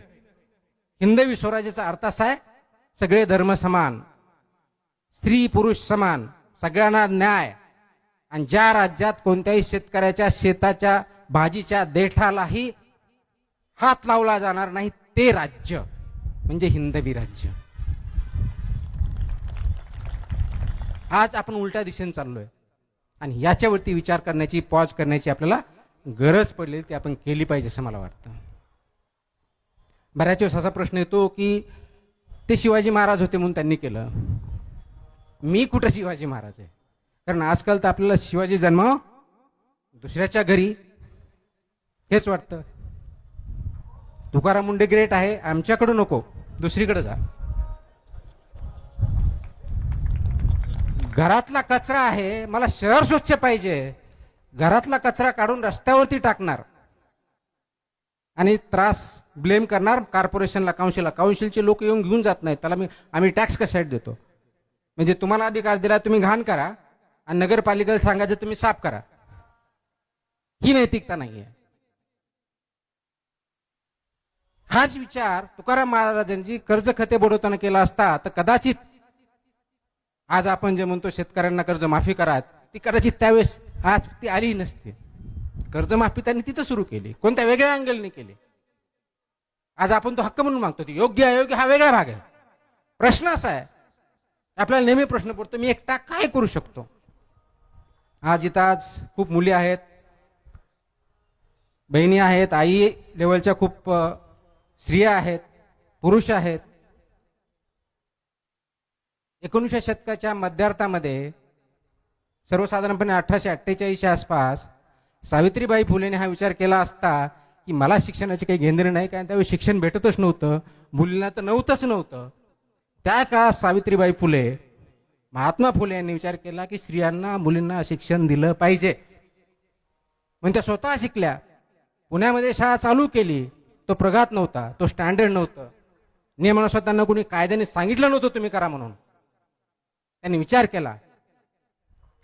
हिंदवी स्वराज्याचा अर्थ असा आहे, सगळे धर्म समान, स्त्री पुरुष समान, सगळ्यांना न्याय, आणि ज्या राज्यात कोणत्याही शेतकऱ्याच्या शेताच्या भाजीच्या देठालाही हात लावला जाणार नाही, ते राज्य म्हणजे हिंदवी राज्य. आज आपण उलट्या दिशेने चाललोय आणि याच्यावरती विचार करण्याची, पॉज करण्याची आपल्याला गरज पडलेली, ती आपण केली पाहिजे असं मला वाटतं. बऱ्याच वेळेस असा प्रश्न येतो की ते शिवाजी महाराज होते म्हणून त्यांनी केलं. मी कुठं शिवाजी महाराज आहे? कारण आजकाल तर आपल्याला शिवाजी जन्म दुसऱ्याच्या घरी हेच वाटतं. तुकाराम मुंडे ग्रेट आहे, आमच्याकडे नको, दुसरीकडे जा. घरातला कचरा आहे, मला शहर स्वच्छ पाहिजे, घरातला कचरा काढून रस्त्यावरती टाकणार आणि त्रास ब्लेम करणार कॉर्पोरेशनला, काउन्सिलचे लोक येऊन घेऊन जात नाहीत त्याला. आम्ही टॅक्स कशासाठी देतो? म्हणजे तुम्हाला अधिकार दिला, तुम्ही घाण करा आणि नगरपालिकेला सांगायचं तुम्ही साफ करा. ही नैतिकता नाहीये. हाच विचार तुकाराम महाराजांची कर्ज खाते बुडवताना केला असता तर कदाचित आज आपण जे म्हणतो शेतकऱ्यांना कर्ज माफी करा, ती कदाचित त्यावेळेस आज ती आली नसती. कर्जमाफी त्यांनी तिथं सुरू केली, कोणत्या वेगळ्या अँगलने केली. आज आपण तो हक्क म्हणून मागतो, ती योग्य अयोग्य हा वेगळा भाग आहे. प्रश्न असा आहे, आपल्याला नेहमी प्रश्न पडतो, मी एकटा काय करू शकतो? आज खूप मुली आहेत, बहिणी आहेत, आई लेवलच्या खूप स्त्रिया आहेत, पुरुष आहेत. 19व्या शतकाच्या मध्यार्धामध्ये सर्वसाधारणपणे 1848च्या आसपास सावित्रीबाई फुलेने हा विचार केला असता की मला शिक्षणाचे काही घेणदेणे नाही, कारण त्यावेळी शिक्षण भेटतच नव्हतं, मुलींना तर नव्हतं. त्या काळात सावित्रीबाई फुले, महात्मा फुले यांनी विचार केला की स्त्रियांना, मुलींना शिक्षण दिलं पाहिजे. म्हणजे त्या स्वतः शिकल्या, पुण्यामध्ये शाळा चालू केली. तो प्रघात नव्हता, तो स्टँडर्ड नव्हतं, नियमानुसार त्यांना कोणी कायद्याने सांगितलं नव्हतं तुम्ही करा म्हणून. त्यांनी विचार केला,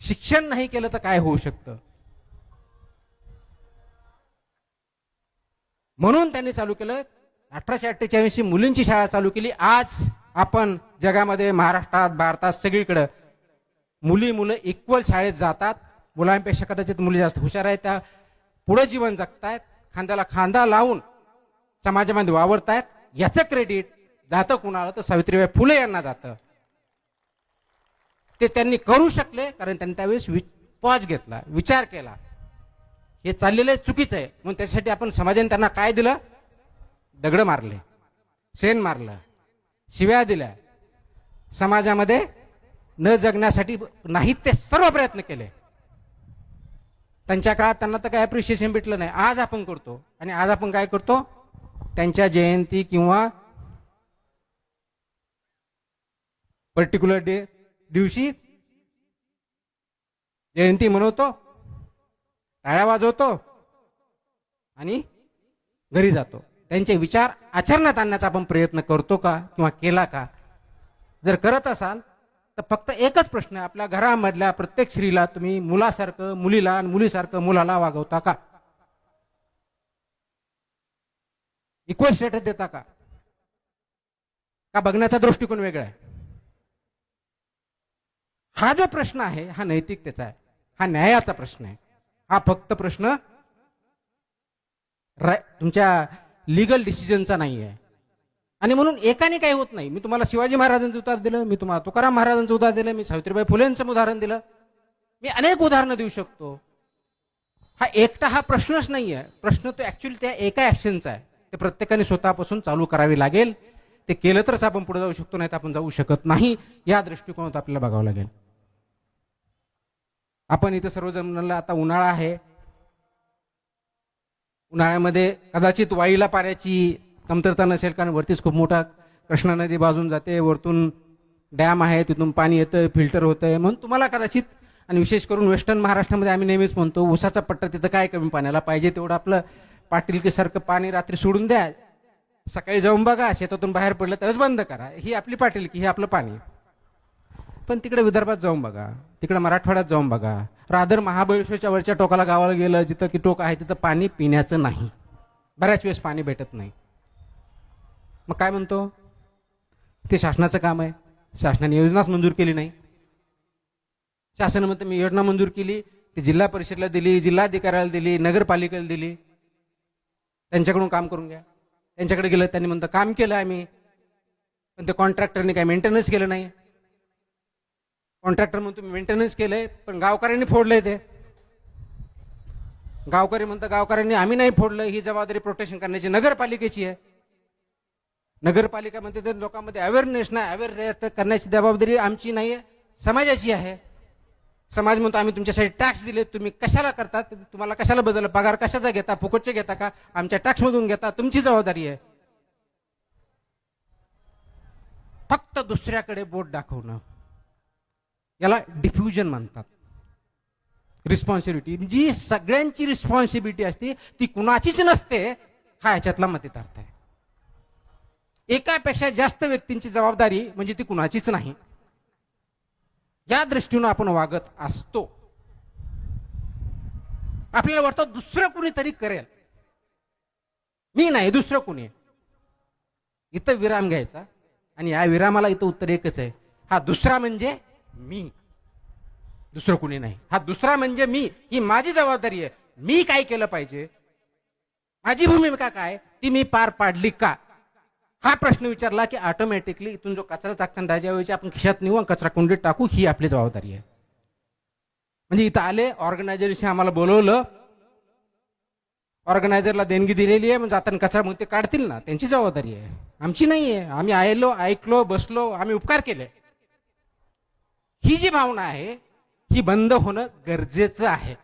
शिक्षण नाही केलं तर काय होऊ शकतं, म्हणून त्यांनी चालू केलं. 1848 मुलींची शाळा चालू केली. आज आपण जगामध्ये, महाराष्ट्रात, भारतात, सगळीकडे मुलं इक्वल शाळेत जातात. मुलांपेक्षा कदाचित मुली जास्त हुशार आहेत, त्या पुढे जीवन जगतायत, खांद्याला खांदा लावून समाजामध्ये वावरतायत. याचं क्रेडिट जातं कुणाला तर सावित्रीबाई फुले यांना जातं. ते त्यांनी करू शकले कारण त्यांनी त्यावेळेस पॉज घेतला, विचार केला, हे चाललेलं चुकीचं आहे. म्हणून त्यासाठी आपण समाजाने त्यांना काय दिलं? दगड मारले, शेण मारलं, शिव्या दिल्या, समाजामध्ये न जगण्यासाठी नाहीत ते सर्व प्रयत्न केले. त्यांच्या काळात त्यांना तर काय अप्रिशिएशन भेटलं नाही. आज आपण करतो, आणि आज आपण काय करतो? त्यांच्या जयंती किंवा पर्टिक्युलर दिवशी जयंती मनवतो, टाळ्या वाजवतो आणि घरी जातो. त्यांचे विचार आचरणात आणण्याचा आपण प्रयत्न करतो का किंवा केला का? जर करत असाल तर फक्त एकच प्रश्न आहे, आपल्या घरामधल्या प्रत्येक स्त्रीला तुम्ही मुलासारखं मुलीला आणि मुलीसारखं मुलाला वागवता का? इक्वल स्टेटस देता का? बघण्याचा दृष्टिकोन वेगळा आहे? हा जो प्रश्न आहे हा नैतिकतेचा आहे, हा न्यायाचा प्रश्न आहे. हा फक्त प्रश्न तुमच्या लिगल डिसिजनचा नाही आहे. आणि म्हणून एकाने काही होत नाही. मी तुम्हाला शिवाजी महाराजांचं उदाहरण दिलं, मी तुम्हाला तुकाराम महाराजांचं उदाहरण दिलं, मी सावित्रीबाई फुलेंचं उदाहरण दिलं, मी अनेक उदाहरणं देऊ शकतो. हा एकटा हा प्रश्नच नाही आहे. प्रश्न तो ऍक्च्युअली त्या एका ऍक्शनचा आहे. ते प्रत्येकाने स्वतःपासून चालू करावी लागेल. ते केलं तरच आपण पुढे जाऊ शकतो, नाही तर आपण जाऊ शकत नाही. या दृष्टिकोनात आपल्याला बघावं लागेल. आपण इथं सर्वजण म्हणलं आता उन्हाळा आहे, उन्हाळ्यामध्ये कदाचित वाईला पाण्याची कमतरता नसेल, कारण वरतीच खूप मोठा कृष्णा नदी बाजून जाते, वरतून डॅम आहे, तिथून पाणी येतं, फिल्टर होतंय, म्हणून तुम्हाला कदाचित, आणि विशेष करून वेस्टर्न महाराष्ट्रामध्ये आम्ही नेहमीच म्हणतो उसाचा पट्टा तिथं काय कमी पाण्याला पाहिजे तेवढं आपलं पाटीलकीसारखं पाणी रात्री सोडून द्या, सकाळी जाऊन बघा, शेतातून बाहेर पडलं त्यावेळेस बंद करा, ही आपली पाटीलकी, हे आपलं पाणी. पण तिकडे विदर्भात जाऊन बघा, तिकडे मराठवाड्यात जाऊन बघा, रादर महाबळेश्वरच्या वरच्या टोकाला गावाला गेलं जिथं की टोक आहे तिथं पाणी पिण्याचं नाही, बऱ्याच वेळेस पाणी भेटत नाही. मग काय म्हणतो, ते शासनाचं काम आहे, शासनाने योजनाच मंजूर केली नाही. शासन म्हणतं मी योजना मंजूर केली, ती जिल्हा परिषदला दिली, जिल्हाधिकाऱ्याला दिली, नगरपालिकेला दिली, त्यांच्याकडून काम करून घ्या. त्यांच्याकडे गेलं, त्यांनी म्हणतं काम केलं आम्ही, पण ते कॉन्ट्रॅक्टरने काय मेंटेनन्स केलं नाही. कॉन्ट्रॅक्टर म्हणतो मी मेंटेनन्स केलंय, पण गावकऱ्यांनी फोडलंय. ते गावकरी म्हणतं गावकऱ्यांनी आम्ही नाही फोडलं, ही जबाबदारी प्रोटेक्शन करण्याची नगरपालिकेची आहे. नगरपालिका म्हणते ते लोकांमध्ये अवेअरनेस नाही, अवेअर करण्याची जबाबदारी आमची नाही आहे, समाजाची आहे. समाज म्हणतो आम्ही तुमच्यासाठी टॅक्स दिले, तुम्ही कशाला करता, तुम्हाला कशाला बदललं, पगार कशाचा घेता, फुकटचे घेता का, आमच्या टॅक्समधून घेता, तुमची जबाबदारी आहे. फक्त दुसऱ्याकडे बोट दाखवणं, याला डिफ्युजन म्हणतात. रिस्पॉन्सिबिलिटी जी सगळ्यांची रिस्पॉन्सिबिलिटी असते ती कुणाचीच नसते, हा याच्यातला मतितार्थ आहे. एकापेक्षा जास्त व्यक्तींची जबाबदारी म्हणजे ती कुणाचीच नाही, या दृष्टीने आपण वागत असतो. आपल्याला वाटतं दुसरं कुणीतरी करेल, मी नाही दुसरं कुणी. इथं विराम घ्यायचा आणि या विरामाला इथं उत्तर एकच आहे, हा दुसरा म्हणजे मी, दुसरं कुणी नाही. हा दुसरा म्हणजे मी, ही माझी जबाबदारी आहे. मी काय केलं पाहिजे, माझी भूमिका काय, ती मी पार पाडली का, हा प्रश्न विचारला की ऑटोमॅटिकली इथून जो कचरा टाकताना त्याच्याऐवजी आपण खिशात नेऊ कचरा कुंडीत टाकू, ही आपली जबाबदारी आहे. म्हणजे इथं आले, ऑर्गनायझरशी आम्हाला बोलवलं, ऑर्गनायझरला देणगी दिलेली आहे, म्हणजे जाताना कचरा मग ते काढतील ना, त्यांची जबाबदारी आहे, आमची नाही आहे. आम्ही आलो, ऐकलो, बसलो, आम्ही उपकार केले. ही जी भावना आहे ही बंद होणं गरजेचं आहे.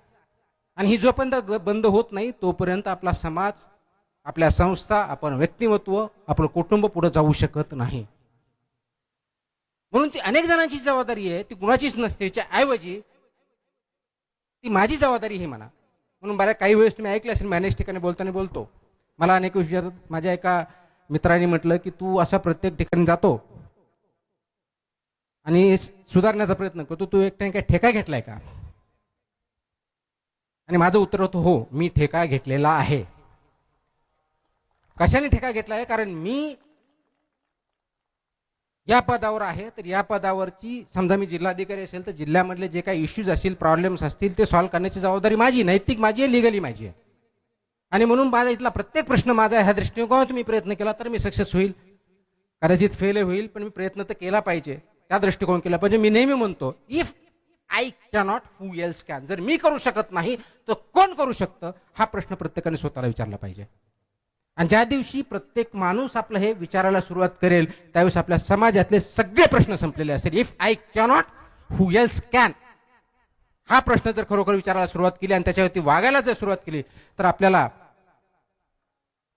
आणि ही जोपर्यंत बंद होत नाही तोपर्यंत आपला समाज, आपल्या संस्था, आपण व्यक्तिमत्व, आपलं कुटुंब पुढे जाऊ शकत नाही. म्हणून ती अनेक जणांची जबाबदारी आहे, ती कुणाचीच नसते, ऐवजी ती माझी जबाबदारी ही म्हणा. म्हणून बऱ्या काही वेळेस तुम्ही ऐकलं असेल, मी अनेक ठिकाणी बोलताना बोलतो, मला अनेक विचारतात. माझ्या एका मित्राने म्हटलं की तू असा प्रत्येक ठिकाणी जातो आणि सुधारण्याचा प्रयत्न करतो, तू एकट्याने काय ठेका घेतलाय का. आणि माझं उत्तर होतं हो, मी ठेका घेतलेला आहे. कशाने ठेका घेतला आहे, कारण मी या पदावर आहे, तर या पदावरची, समजा मी जिल्हाधिकारी असेल तर जिल्ह्यामधले जे काही इश्यूज असतील, प्रॉब्लेम्स असतील, ते सॉल्व्ह करण्याची जबाबदारी माझी, नैतिक माझी आहे, लिगली माझी आहे. आणि म्हणून माझा इथला प्रत्येक प्रश्न माझा ह्या दृष्टिकोनातून मी प्रयत्न केला तर मी सक्सेस होईल, कदाचित फेल होईल, पण मी प्रयत्न तर केला पाहिजे, त्या दृष्टिकोन केला पाहिजे. मी नेहमी म्हणतो if I cannot who else can, जर मी करू शकत नाही तर कोण करू शकतं, हा प्रश्न प्रत्येकाने स्वतःला विचारला पाहिजे. आणि ज्या दिवशी प्रत्येक माणूस आपलं हे विचारायला सुरुवात करेल त्यावेळेस आपल्या समाजातले सगळे प्रश्न संपलेले असतील. If I cannot who else can, हा प्रश्न जर खरोखर विचारायला सुरुवात केली आणि त्याच्यावरती वागायला जर सुरुवात केली तर आपल्याला,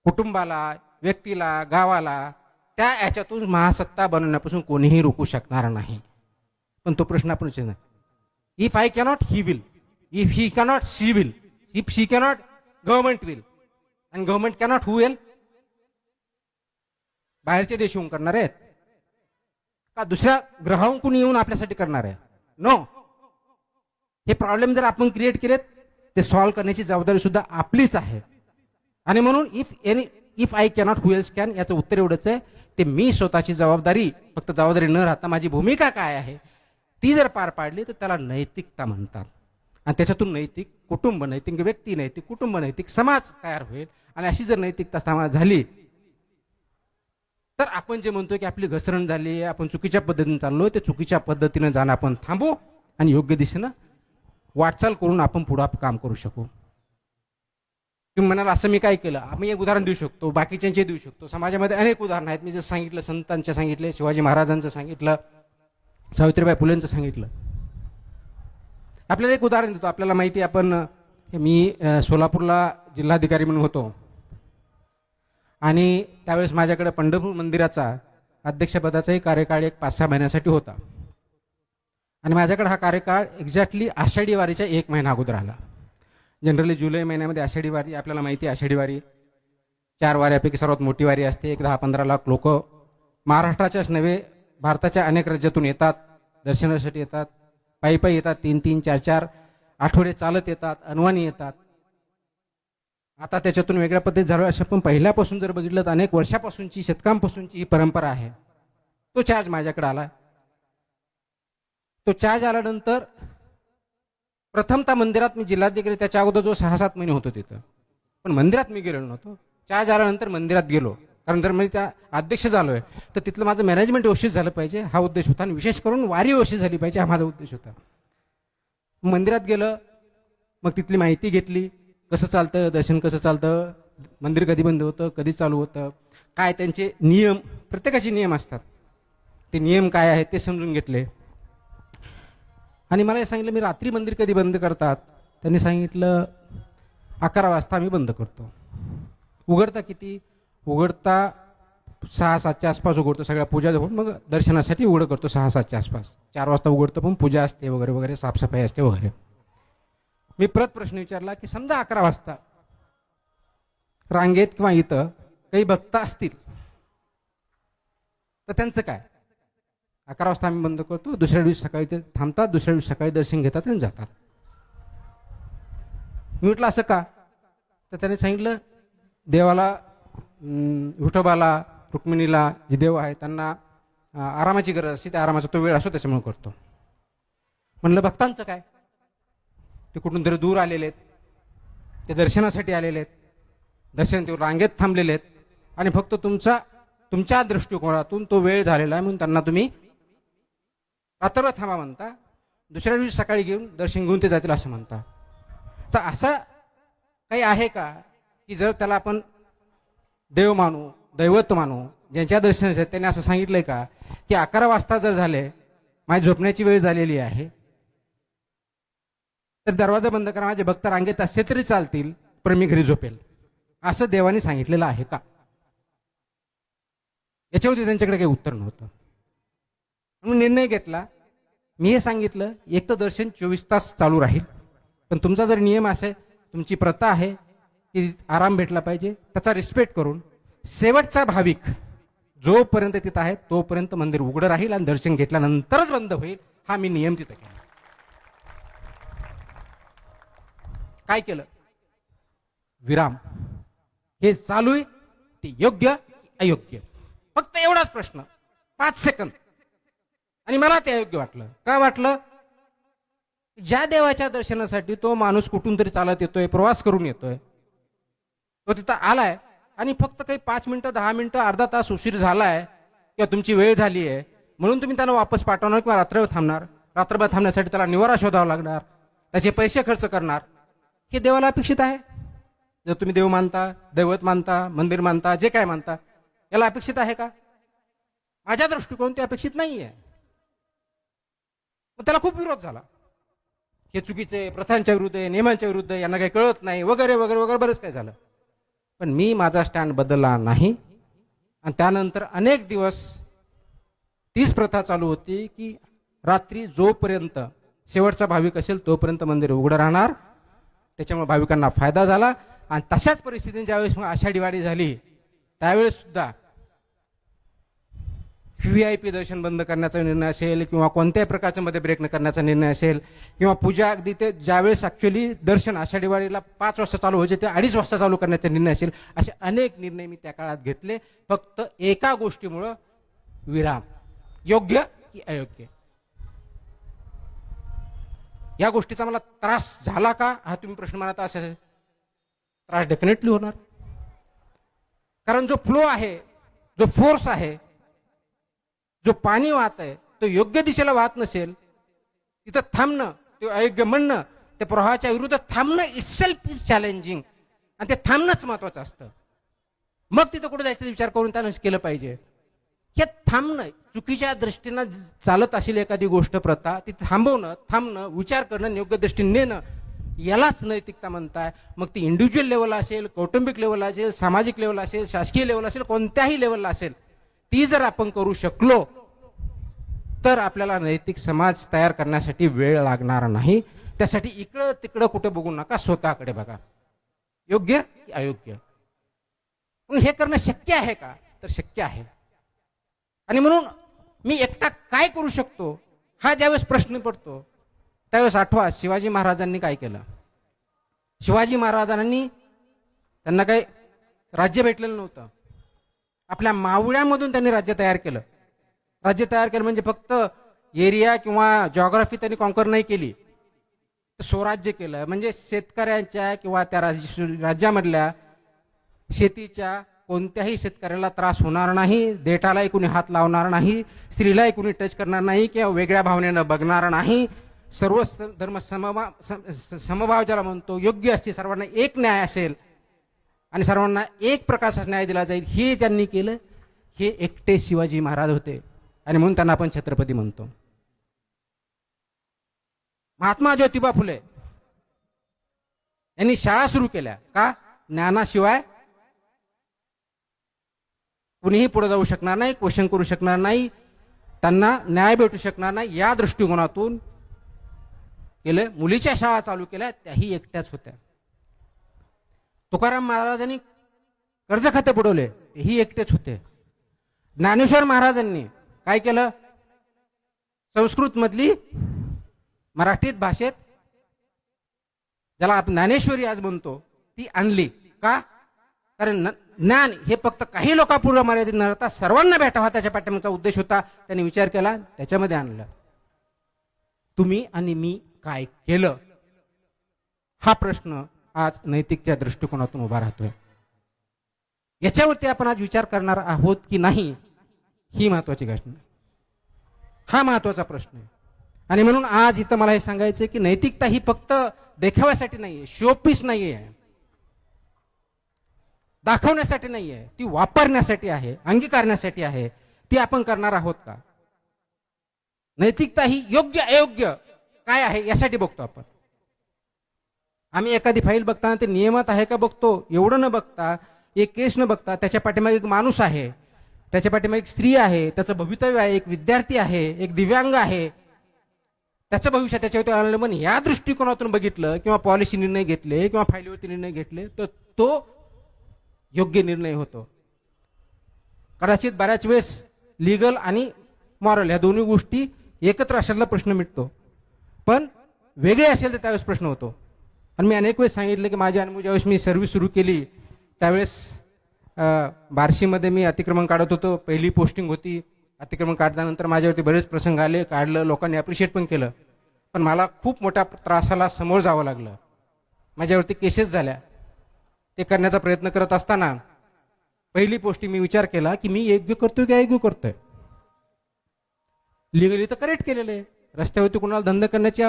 कुटुंबाला, व्यक्तीला, गावाला त्या याच्यातून महासत्ता बनवण्यापासून कोणीही रोखू शकणार नाही. पण तो प्रश्न आपण विचारणार, if I cannot he will, if he cannot she will, if she cannot government will, आणि गव्हर्नमेंट कॅनॉट हू विल, बाहेरचे देश येऊन करणार आहेत का दुसऱ्या ग्रहाहून कुणी येऊन आपल्यासाठी करणार आहे. नो, हे प्रॉब्लेम जर आपण क्रिएट केलेत ते सॉल्व्ह करण्याची जबाबदारी सुद्धा आपलीच आहे. आणि म्हणून if I cannot who else can, याचं उत्तर एवढंच आहे, ते मी स्वतःची जबाबदारी, फक्त जबाबदारी न राहता माझी भूमिका काय आहे ती जर पार पाडली तर त्याला नैतिकता म्हणतात. आणि त्याच्यातून नैतिक कुटुंब, नैतिक व्यक्ती, नैतिक कुटुंब, नैतिक समाज तयार होईल. आणि अशी जर नैतिकता समाज झाली तर आपण जे म्हणतोय की आपली घसरण झाली, आपण चुकीच्या पद्धतीने चाललोय, ते चुकीच्या पद्धतीने जाणं आपण थांबू आणि योग्य दिशेनं वाटचाल करून आपण पुढे काम करू शकू. तुम्ही म्हणाल असं मी काय केलं, आम्ही एक उदाहरण देऊ शकतो, बाकीच्यांचे देऊ शकतो, समाजामध्ये अनेक उदाहरणं आहेत. मी जसं सांगितलं, संतांचे सांगितले, शिवाजी महाराजांचं सांगितलं, सावित्रीबाई फुलेंचं सांगितलं. आपल्याला एक उदाहरण देतो. आपल्याला माहिती आहे, आपण मी सोलापूरला जिल्हाधिकारी म्हणून होतो आणि त्यावेळेस माझ्याकडे पंढरपूर मंदिराचा अध्यक्षपदाचाही कार्यकाळ एक 5-6 महिन्यासाठी होता आणि माझ्याकडे हा कार्यकाळ एक्झॅक्टली आषाढी वारीच्या 1 महिना अगोदर आला. जनरली जुलै महिन्यामध्ये आषाढी वारी, आपल्याला माहिती आहे आषाढी वारी 4 वाऱ्यापैकी सर्वात मोठी वारी असते. 10-15 लाख लोक महाराष्ट्राच्याच नव्हे भारताच्या अनेक राज्यातून येतात, दर्शनासाठी येतात, पायी पायी येतात, 3-3, 4-4 आठवडे चालत येतात, अनवाणी येतात. आता त्याच्यातून वेगळ्या पद्धतीत झालं असं, पण पहिल्यापासून जर बघितलं तर अनेक वर्षापासूनची, शतकांपासूनची ही परंपरा आहे. तो चार्ज माझ्याकडे आला. तो चार्ज आल्यानंतर प्रथमतः मंदिरात मी जिल्हाधिकारी, त्याच्या अगोदर जो 6-7 महिने होतो तिथं, पण मंदिरात मी गेलेलो नव्हतो. चार्ज आल्यानंतर मंदिरात गेलो, कारण जर मी त्या अध्यक्ष झालोय तर तिथलं माझं मॅनेजमेंट व्यवस्थित झालं पाहिजे हा उद्देश होता, आणि विशेष करून वारी व्यवस्थित झाली पाहिजे हा माझा उद्देश होता. मंदिरात गेलं, मग तिथली माहिती घेतली, कसं चालतं दर्शन, कसं चालतं, मंदिर कधी बंद होतं, कधी चालू होतं, काय त्यांचे नियम, प्रत्येकाचे नियम असतात, ते नियम काय आहेत ते समजून घेतले. आणि मला हे सांगितलं मी रात्री मंदिर कधी बंद करतात, त्यांनी सांगितलं 11 वाजता आम्ही बंद करतो. उघडता किती? उघडता 6-7च्या आसपास उघडतो, सगळ्या पूजा होऊन मग दर्शनासाठी उघडं करतो 6-7च्या आसपास. 4 वाजता उघडतो, पण पूजा असते वगैरे वगैरे, साफसफाई असते वगैरे. मी परत प्रश्न विचारला की समजा 11 वाजता रांगेत किंवा इथं काही भक्त असतील तर त्यांचं काय? 11 वाजता आम्ही बंद करतो, दुसऱ्या दिवशी सकाळी ते थांबतात, दुसऱ्या दिवशी सकाळी दर्शन घेतात आणि जातात. मी म्हटलं असं का? तर त्याने सांगितलं देवाला, विठोबाला, रुक्मिणीला जे देव आहे त्यांना आरामाची गरज असते, त्या आरामाचा तो वेळ असतो त्याच्यामुळे करतो. म्हणलं भक्तांचं काय? ते कुठून तरी दूर आलेले आहेत, ते दर्शनासाठी आलेले आहेत, दर्शन ते रांगेत थांबलेले आहेत आणि फक्त तुमच्या दृष्टिकोनातून तो वेळ झालेला आहे म्हणून त्यांना तुम्ही रात्रभर थांबा म्हणता, दुसऱ्या दिवशी सकाळी घेऊन दर्शन घेऊन ते जातील असं म्हणता. तर असं काही आहे का की जर त्याला आपण देव मानू, दैवत मानू, ज्यांच्या दर्शनासाठी त्यांनी असं सांगितलंय का की 11 वाजता जर झाले, माझी झोपण्याची वेळ झालेली आहे, तर दरवाजा बंद करा, माझे भक्त रांगेत असते तरी चालतील पण मी घरी झोपेल, असं देवाने सांगितलेलं आहे का? याच्यावरती त्यांच्याकडे काही उत्तर नव्हतं. म्हणून निर्णय घेतला. मी हे सांगितलं एक तर दर्शन 24 तास चालू राहील, पण तुमचा जर नियम असेल, तुमची प्रथा आहे की आराम भेटला पाहिजे, त्याचा रिस्पेक्ट करून शेवटचा भाविक जोपर्यंत तिथं आहे तोपर्यंत मंदिर उघडं राहील आणि दर्शन घेतल्यानंतरच बंद होईल, हा मी नियम तिथं केला. काय केलं? विराम. हे चालू आहे ते योग्य की अयोग्य? फक्त एवढाच प्रश्न, 5 सेकंद. आणि मला ते अयोग्य वाटलं. का वाटलं? ज्या देवाच्या दर्शनासाठी तो माणूस कुठून तरी चालत येतोय, प्रवास करून येतोय, तो तिथं आलाय आणि फक्त काही 5 मिनिटं, 10 मिनिटं, अर्धा तास उशीर झालाय किंवा तुमची वेळ झाली आहे म्हणून तुम्ही त्यांना वापस पाठवणार किंवा रात्रभर थांबणार. रात्रभर थांबण्यासाठी त्याला निवारा शोधावा लागणार, त्याचे पैसे खर्च करणार. हे देवाला अपेक्षित आहे? जर तुम्ही देव मानता, दैवत मानता, मंदिर मानता, जे काय मानता, याला अपेक्षित आहे का? माझ्या दृष्टिकोन ते अपेक्षित नाहीये. त्याला खूप विरोध झाला. हे चुकीचे, प्रथांच्या विरुद्ध आहे, नियमांच्या विरुद्ध आहे, यांना काही कळत नाही वगैरे वगैरे वगैरे बरंच काय झालं. पण मी माझा स्टँड बदलला नाही आणि त्यानंतर अनेक दिवस तीच प्रथा चालू होती की रात्री जोपर्यंत शेवटचा भाविक असेल तोपर्यंत मंदिर उघडं राहणार. त्याच्यामुळे भाविकांना फायदा झाला. आणि तशाच परिस्थितीने ज्यावेळेस मग आषाढी वारी झाली त्यावेळेस सुद्धा VIP दर्शन बंद करण्याचा निर्णय असेल किंवा कोणत्याही प्रकारच्या मध्ये ब्रेक न करण्याचा निर्णय असेल किंवा पूजा अगदी ते ज्यावेळेस ऍक्च्युअली दर्शन आषाढी वारीला 5 वाजता चालू व्हायचे ते 2:30 वाजता चालू करण्याचा निर्णय असेल, असे अनेक निर्णय मी त्या काळात घेतले. फक्त एका गोष्टीमुळं, विराम. योग्य की अयोग्य? या गोष्टीचा मला त्रास झाला का हा तुम्ही प्रश्न मानता असेल? त्रास डेफिनेटली होणार. कारण जो फ्लो आहे, जो फोर्स आहे, जो पाणी वाहत आहे तो योग्य दिशेला वाहत नसेल, तिथं थांबणं, ते अयोग्य म्हणणं, ते प्रवाहाच्या विरुद्ध थांबणं इटसेल्फ इज चॅलेंजिंग. आणि ते थांबणंच महत्वाचं असतं. मग तिथं कुठे जायचं विचार करून त्यानं केलं पाहिजे. हे थांबणं, चुकीच्या दृष्टीनं चालत असेल एखादी गोष्ट, प्रथा, ती थांबवणं, थांबणं, विचार करणं, योग्य दृष्टीने नेणं, यालाच नैतिकता म्हणताय. मग ती इंडिव्हिज्युअल लेवलला असेल, कौटुंबिक लेवलला असेल, सामाजिक लेवलला असेल, शासकीय लेवलला असेल, कोणत्याही लेवलला असेल, ती जर आपण करू शकलो तर आपल्याला नैतिक समाज तयार करण्यासाठी वेळ लागणार नाही. त्यासाठी इकडं तिकडं कुठे बघू नका, स्वतःकडे बघा. योग्य की अयोग्य, पण हे करणं शक्य आहे का? तर शक्य आहे. आणि म्हणून मी एकटा काय करू शकतो हा ज्यावेळेस प्रश्न पडतो त्यावेळेस आठवा शिवाजी महाराजांनी काय केलं. शिवाजी महाराजांनी, त्यांना काही राज्य भेटलेलं नव्हतं. आपल्या मावळ्यामधून त्यांनी राज्य तयार केलं. राज्य तयार केलं म्हणजे फक्त एरिया किंवा जॉग्राफी त्यांनी कॉन्कर नाही केली, स्वराज्य केलं. म्हणजे शेतकऱ्यांच्या किंवा त्या राज्यामधल्या शेतीच्या कोणत्याही शेतकऱ्याला त्रास होणार नाही, देठालाही कुणी हात लावणार नाही, स्त्रीलाही कुणी टच करणार नाही किंवा वेगळ्या भावनेनं बघणार नाही. सर्व धर्म समभाव ज्याला म्हणतो, योग्य असते, सर्वांना एक न्याय असेल आणि सर्वांना एक प्रकारचा न्याय दिला जाईल, हे त्यांनी केलं. हे एकटे शिवाजी महाराज होते आणि म्हणून त्यांना आपण छत्रपती म्हणतो. महात्मा ज्योतिबा फुले यांनी शाळा सुरू केल्या का? ज्ञानाशिवाय कुणीही पुढे जाऊ शकणार नाही, क्वेश्चन करू शकणार नाही, त्यांना न्याय भेटू शकणार नाही, या दृष्टिकोनातून केलं. मुलीच्या शाळा चालू केल्या, त्याही एकट्याच होत्या. तुकाराम महाराजांनी कर्ज खाते बुडवले, तेही एकटेच होते. ज्ञानेश्वर महाराजांनी काय केलं? संस्कृत मधली मराठीत भाषेत ज्याला आपण ज्ञानेश्वरी आज म्हणतो ती आणली का? कारण ज्ञान हे फक्त काही लोकांपुरतं मर्यादित न राहता सर्वांना भेटावा, त्याच्या पाठीमागचा उद्देश होता. त्यांनी विचार केला, त्याच्यामध्ये आणलं. तुम्ही आणि मी काय केलं हा प्रश्न आज नैतिकच्या दृष्टिकोनातून उभा राहतोय. याच्यावरती आपण आज विचार करणार आहोत की नाही, ही महत्वाची गोष्ट, हा महत्वाचा प्रश्न आहे. आणि म्हणून आज इथं मला हे सांगायचं की नैतिकता ही फक्त देखाव्यासाठी नाहीये, शोपीस नाहीये, दाखवण्यासाठी नाहीये, ती वापरण्यासाठी आहे, अंगीकारण्यासाठी आहे. ती आपण करणार आहोत का? नैतिकता ही योग्य अयोग्य काय आहे यासाठी बघतो आपण. आम्ही एखादी फाईल बघताना ते नियमात आहे का बघतो. एवढं न बघता, एक केस न बघता, त्याच्या पाठीमागे एक माणूस आहे, त्याच्या पाठीमागे एक स्त्री आहे, त्याचं भवितव्य आहे, एक विद्यार्थी आहे, एक दिव्यांग आहे, त्याचं भविष्य त्याच्यावरती अवलंबून, या दृष्टिकोनातून बघितलं किंवा पॉलिसी निर्णय घेतले किंवा फाईलीवरती निर्णय घेतले तर तो योग्य निर्णय होतो. कदाचित बऱ्याच वेळेस लिगल आणि मॉरल या दोन्ही गोष्टी एकत्र असल्याला प्रश्न मिटतो, पण वेगळे असेल तर त्यावेळेस प्रश्न होतो. आणि मी अनेक वेळेस सांगितलं की माझ्या अनुभव ज्यावेळेस मी सर्व्हिस सुरू केली त्यावेळेस बार्शीमध्ये मी अतिक्रमण काढत होतो. पहिली पोस्टिंग होती. अतिक्रमण काढल्यानंतर माझ्यावरती बरेच प्रसंग आले, काढलं, लोकांनी अप्रिशिएट पण केलं, पण मला खूप मोठ्या त्रासाला समोर जावं लागलं. माझ्यावरती केसेस झाल्या. ते करण्याचा प्रयत्न करत असताना पहिली पोस्टिंग मी विचार केला की मी योग्य करतोय की अयोग्य करतोय. लिगली तर करेक्ट केलेलं आहे, रस्त्यावरती कुणाला धंदा करण्याची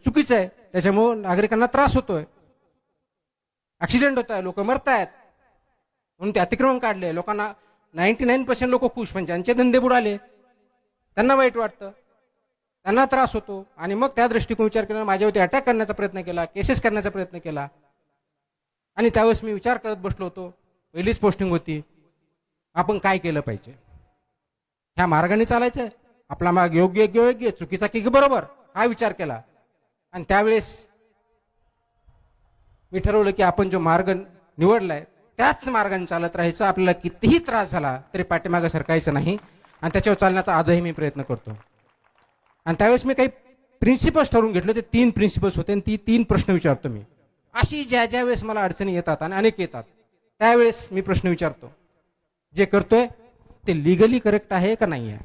चुकीचं आहे, त्याच्यामुळे नागरिकांना त्रास होतोय, ऍक्सिडेंट होत आहे, लोक मरतायत, म्हणून ते अतिक्रमण काढले. लोकांना 99% लोक खुश, पण ज्यांचे धंदे बुडाले त्यांना वाईट वाटतं, त्यांना त्रास होतो. आणि मग त्या दृष्टिकोन विचार केला, माझ्यावरती अटॅक करण्याचा प्रयत्न केला, केसेस करण्याचा प्रयत्न केला. आणि त्यावेळेस मी विचार करत बसलो होतो, पहिलीच पोस्टिंग होती, आपण काय केलं पाहिजे, ह्या मार्गाने चालायचं, आपला मार्ग योग्य योग्य, चुकीचा की बरोबर, हा विचार केला. आणि त्यावेळेस मी ठरवलं की आपण जो मार्ग निवडलाय त्याच मार्गाने चालत राहायचं. आपल्याला कितीही त्रास झाला तरी पाठीमागे सरकायचं नाही, आणि त्याच्यावर चालण्याचा आजही मी प्रयत्न करतो. आणि त्यावेळेस मी काही प्रिन्सिपल्स ठरवून घेतले, ते 3 प्रिन्सिपल्स होते, आणि ती 3 प्रश्न विचारतो मी. अशी ज्या वेळेस मला अडचणी येतात आणि अनेक येतात त्यावेळेस मी प्रश्न विचारतो, जे करतोय ते लिगली करेक्ट आहे का नाही आहे.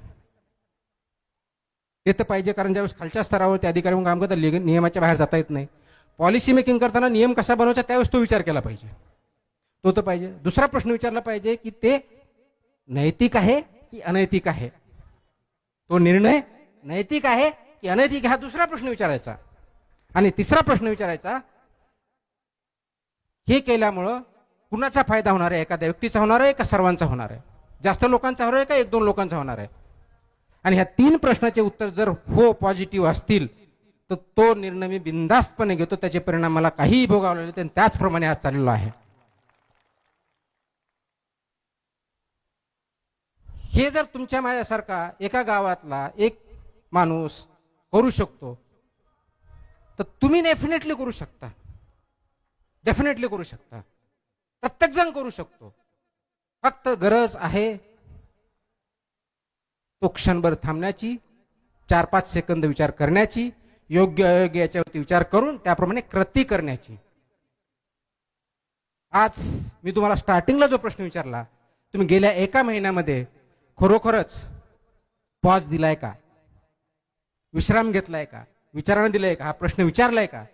ते तर पाहिजे, कारण ज्यावेळेस खालच्या स्तरावरती अधिकारी म्हणून काम करतात, नियमाच्या बाहेर जाता येत नाही. पॉलिसी मेकिंग करताना नियम कसा बनवायचा त्यावेळेस तो विचार केला पाहिजे, तो तर पाहिजे. दुसरा प्रश्न विचारला पाहिजे की ते नैतिक आहे की अनैतिक आहे, तो निर्णय नैतिक आहे की अनैतिक आहे, हा दुसरा प्रश्न विचारायचा. आणि तिसरा प्रश्न विचारायचा, हे केल्यामुळं कुणाचा फायदा होणार आहे, एखाद्या व्यक्तीचा होणार आहे का सर्वांचा होणार आहे, जास्त लोकांचा होणार आहे का 1-2 लोकांचा होणार आहे. आणि ह्या 3 प्रश्नाचे उत्तर जर हो पॉझिटिव्ह असतील तर तो निर्णय मी बिनधास्तपणे घेतो. त्याचे परिणाम मला काहीही भोगावे लागले तर त्याचप्रमाणे आज चाललेलो आहे. हे जर तुमच्या माझ्यासारखा एका गावातला एक माणूस करू शकतो तर तुम्ही डेफिनेटली करू शकता. डेफिनेटली करू शकता. प्रत्येक जण करू शकतो. फक्त गरज आहे तो क्षणभर थांबण्याची, 4-5 सेकंद विचार करण्याची, योग्य अयोग्य याच्यावरती विचार करून त्याप्रमाणे कृती करण्याची. आज मी तुम्हाला स्टार्टिंगला जो प्रश्न विचारला, तुम्ही गेल्या एका महिन्यामध्ये खरोखरच पॉज दिलाय का, विश्राम घेतलाय का, विचारानं दिलाय का, हा प्रश्न विचारलाय का,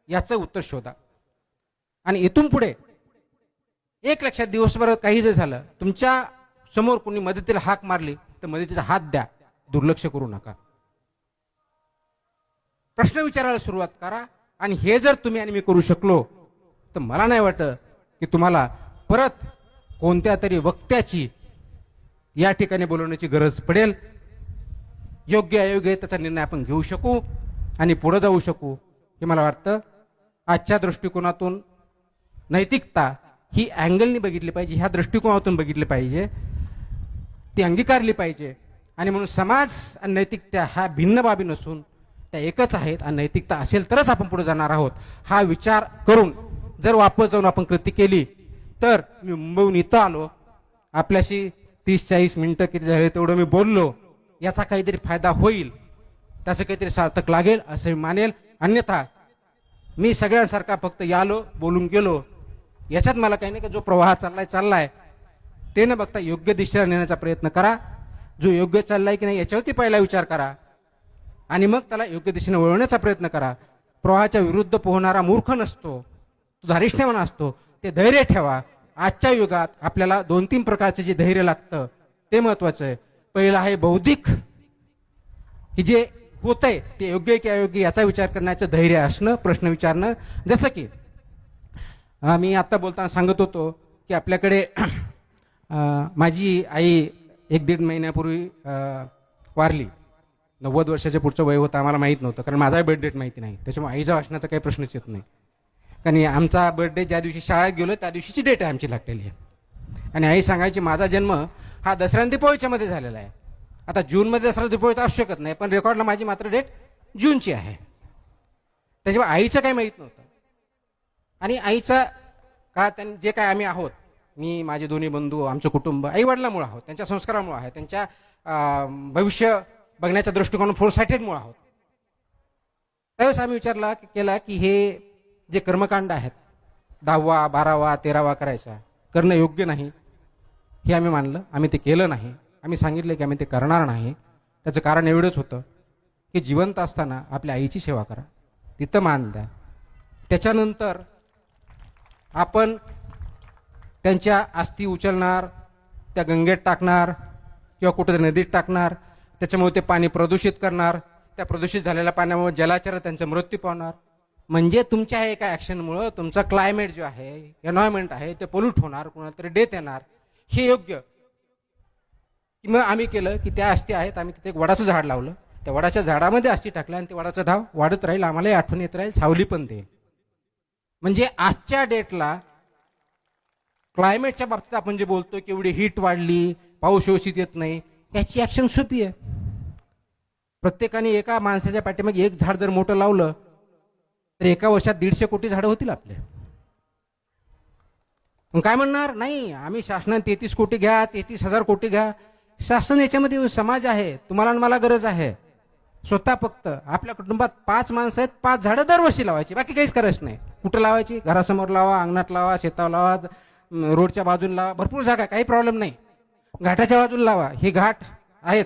याचं उत्तर शोधा. आणि इथून पुढे एक लक्षात, दिवसभर काही जर झालं, तुमच्या समोर कोणी मदतीला हाक मारली तर मदतीचा हात द्या, दुर्लक्ष करू नका. प्रश्न विचारायला सुरुवात करा. आणि हे जर तुम्ही आणि मी करू शकलो तर मला नाही वाटत की तुम्हाला परत कोणत्या तरी वक्त्याची या ठिकाणी बोलवण्याची गरज पडेल. योग्य अयोग्य त्याचा निर्णय आपण घेऊ शकू आणि पुढे जाऊ शकू. हे मला वाटतं आजच्या दृष्टिकोनातून नैतिकता ही अँगलनी बघितली पाहिजे, ह्या दृष्टिकोनातून बघितली पाहिजे, ती अंगीकारली पाहिजे. आणि म्हणून समाज आणि नैतिकता ह्या भिन्न बाबी नसून त्या एकच आहेत. आणि नैतिकता असेल तरच आपण पुढे जाणार आहोत. हा विचार करून जर वापस जाऊन आपण कृती केली तर, मी मुंबईहून इथं आलो, आपल्याशी 30-40 मिनिटं किती झाले तेवढं मी बोललो, याचा काहीतरी फायदा होईल, त्याचं काहीतरी सार्थक लागेल असं मी मानेल. अन्यथा मी सगळ्यांसारखा फक्त यालो बोलून गेलो, याच्यात मला काही नाही. का जो प्रवाह चाललाय ते न बघता योग्य दिशेला नेण्याचा प्रयत्न करा. जो योग्य चाललाय की नाही याच्यावरती पहिला विचार करा आणि मग त्याला योग्य दिशेने वळवण्याचा प्रयत्न करा. प्रवाहाच्या विरुद्ध पोहणारा मूर्ख नसतो, तो धारिष्ठ्यवान असतो. ते धैर्य ठेवा. आजच्या युगात आपल्याला 2-3 प्रकारचे जे धैर्य लागतं ते महत्वाचं आहे. पहिलं आहे बौद्धिक, की जे होतंय ते योग्य की अयोग्य याचा विचार करण्याचं धैर्य असणं, प्रश्न विचारणं. जसं की मी आता बोलताना सांगत होतो की आपल्याकडे माझी आई 1-1.5 महिन्यापूर्वी वारली. 90 वर्षाच्या पुढचं वय होतं, आम्हाला माहीत नव्हतं, कारण माझा बर्थ डेट माहिती नाही. त्याच्यामुळे आईचा वाचण्याचा काही प्रश्नच येत नाही. कारण आमचा बर्थडे ज्या दिवशी शाळेत गेलो त्या दिवशीची डेट आहे आमची लागलेली आहे. आणि आई सांगायची माझा जन्म हा दसरा आणि दिवाळीच्या मध्ये झालेला आहे. आता जूनमध्ये दसरा दिवाळी तर असू शकत नाही, पण रेकॉर्डला माझी मात्र डेट जूनची आहे. त्याच्यामुळे आईचं काही माहीत नव्हतं. आणि आईचा का जे काय आम्ही आहोत, मी, माझे दोन्ही बंधू, आमचं कुटुंब आई वडिलांमुळे आहोत, त्यांच्या संस्कारामुळे आहे, त्यांच्या भविष्य बघण्याच्या दृष्टिकोन फोरसाइटेडमुळे आहोत. त्यावेळेस आम्ही विचारला केला की हे जे कर्मकांड आहेत 10वा 12वा 13वा करायचा करणं योग्य नाही, हे आम्ही मानलं. आम्ही ते केलं नाही. आम्ही सांगितलं की आम्ही ते करणार नाही. त्याचं कारण एवढंच होतं की जिवंत असताना आपल्या आईची सेवा करा, तिथं मान द्या. त्याच्यानंतर आपण त्यांच्या अस्थी उचलणार, त्या गंगेत टाकणार किंवा कुठेतरी नदीत टाकणार, त्याच्यामुळे ते पाणी प्रदूषित करणार. त्या प्रदूषित झालेल्या पाण्यामुळे जलाचर त्यांचा मृत्यू पावणार. म्हणजे तुमच्या एका ॲक्शनमुळं तुमचा क्लायमेट जो आहे, एन्व्हायरमेंट आहे, ते पोल्यूट होणार, कोणाला तरी डेथ येणार. हे योग्य? मग आम्ही केलं की त्या अस्थी आहेत, आम्ही तिथे एक वडाचं झाड लावलं, त्या वडाच्या झाडामध्ये अस्थी टाकल्या आणि ते वडाचं धाव वाढत राहील, आम्हालाही आठवण येत राहील, सावली पण देईल. म्हणजे आजच्या डेटला क्लायमेटच्या बाबतीत आपण जे बोलतो की एवढी हीट वाढली, पाऊस व्यवस्थित येत नाही, याची ऍक्शन सोपी आहे. प्रत्येकाने एका माणसाच्या पाठीमागे एक झाड जर मोठं लावलं तर एका वर्षात 150 कोटी झाडं होतील आपले. मग काय म्हणणार, नाही आम्ही शासनाने 33 कोटी घ्या, 33,000 कोटी घ्या. शासन याच्यामध्ये समाज आहे, तुम्हाला आणि मला गरज आहे. स्वतः फक्त आपल्या कुटुंबात 5 माणसं आहेत, 5 झाडं दरवर्षी लावायची, बाकी काहीच करायचं नाही. कुठं लावायची? घरासमोर लावा, अंगणात लावा, शेतावर लावा, रोडच्या बाजूला लावा, भरपूर जागा, काही प्रॉब्लेम नाही. घाटाच्या बाजूला लावा, हे घाट आहेत,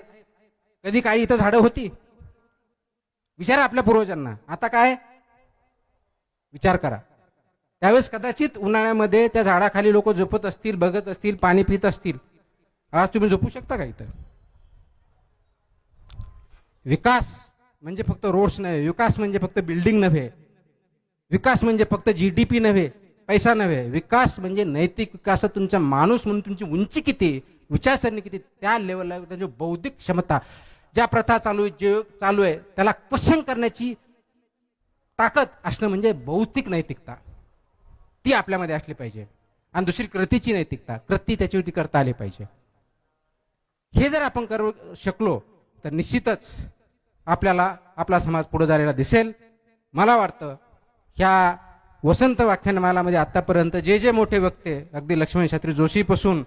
कधी काळी इथं झाडं होती? विचारा आपल्या पूर्वजांना. आता काय विचार करा. त्यावेळेस कदाचित उन्हाळ्यामध्ये त्या झाडाखाली लोक झोपत असतील, बघत असतील, पाणी पित असतील. आज तुम्ही झोपू शकता का इथं? विकास म्हणजे फक्त रोड्स नव्हे, विकास म्हणजे फक्त बिल्डिंग नव्हे, विकास म्हणजे फक्त जीडीपी नव्हे, पैसा नव्हे. विकास म्हणजे नैतिक विकास. तुमचा माणूस म्हणून तुमची उंची किती, विचारसरणी किती, त्या लेवलला त्यांची बौद्धिक क्षमता. ज्या प्रथा चालू आहे त्याला क्वेश्चन करण्याची ताकद असणं म्हणजे बौद्धिक नैतिकता, ती आपल्यामध्ये असली पाहिजे. आणि दुसरी कृतीची नैतिकता, कृती त्याच्यावरती करता आली पाहिजे. हे जर आपण करू शकलो तर निश्चितच आपल्याला आपला समाज पुढे झालेला दिसेल. मला वाटतं ह्या वसंत व्याख्यानमालामध्ये आतापर्यंत जे जे मोठे वक्ते, अगदी लक्ष्मण शास्त्री जोशीपासून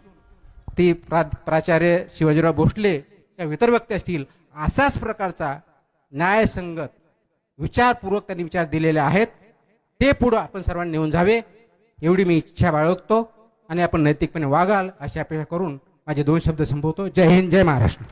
ती प्राचार्य शिवाजीराव भोसले या इतर वक्ते असतील, असाच प्रकारचा न्यायसंगत विचारपूर्वक त्यांनी विचार दिलेले आहेत. ते पुढे आपण सर्वांनी नेऊन जावे एवढी मी इच्छा बाळगतो आणि आपण नैतिकपणे वागाल अशी अपेक्षा करून माझे 2 शब्द संपवतो. जय हिंद, जय महाराष्ट्र.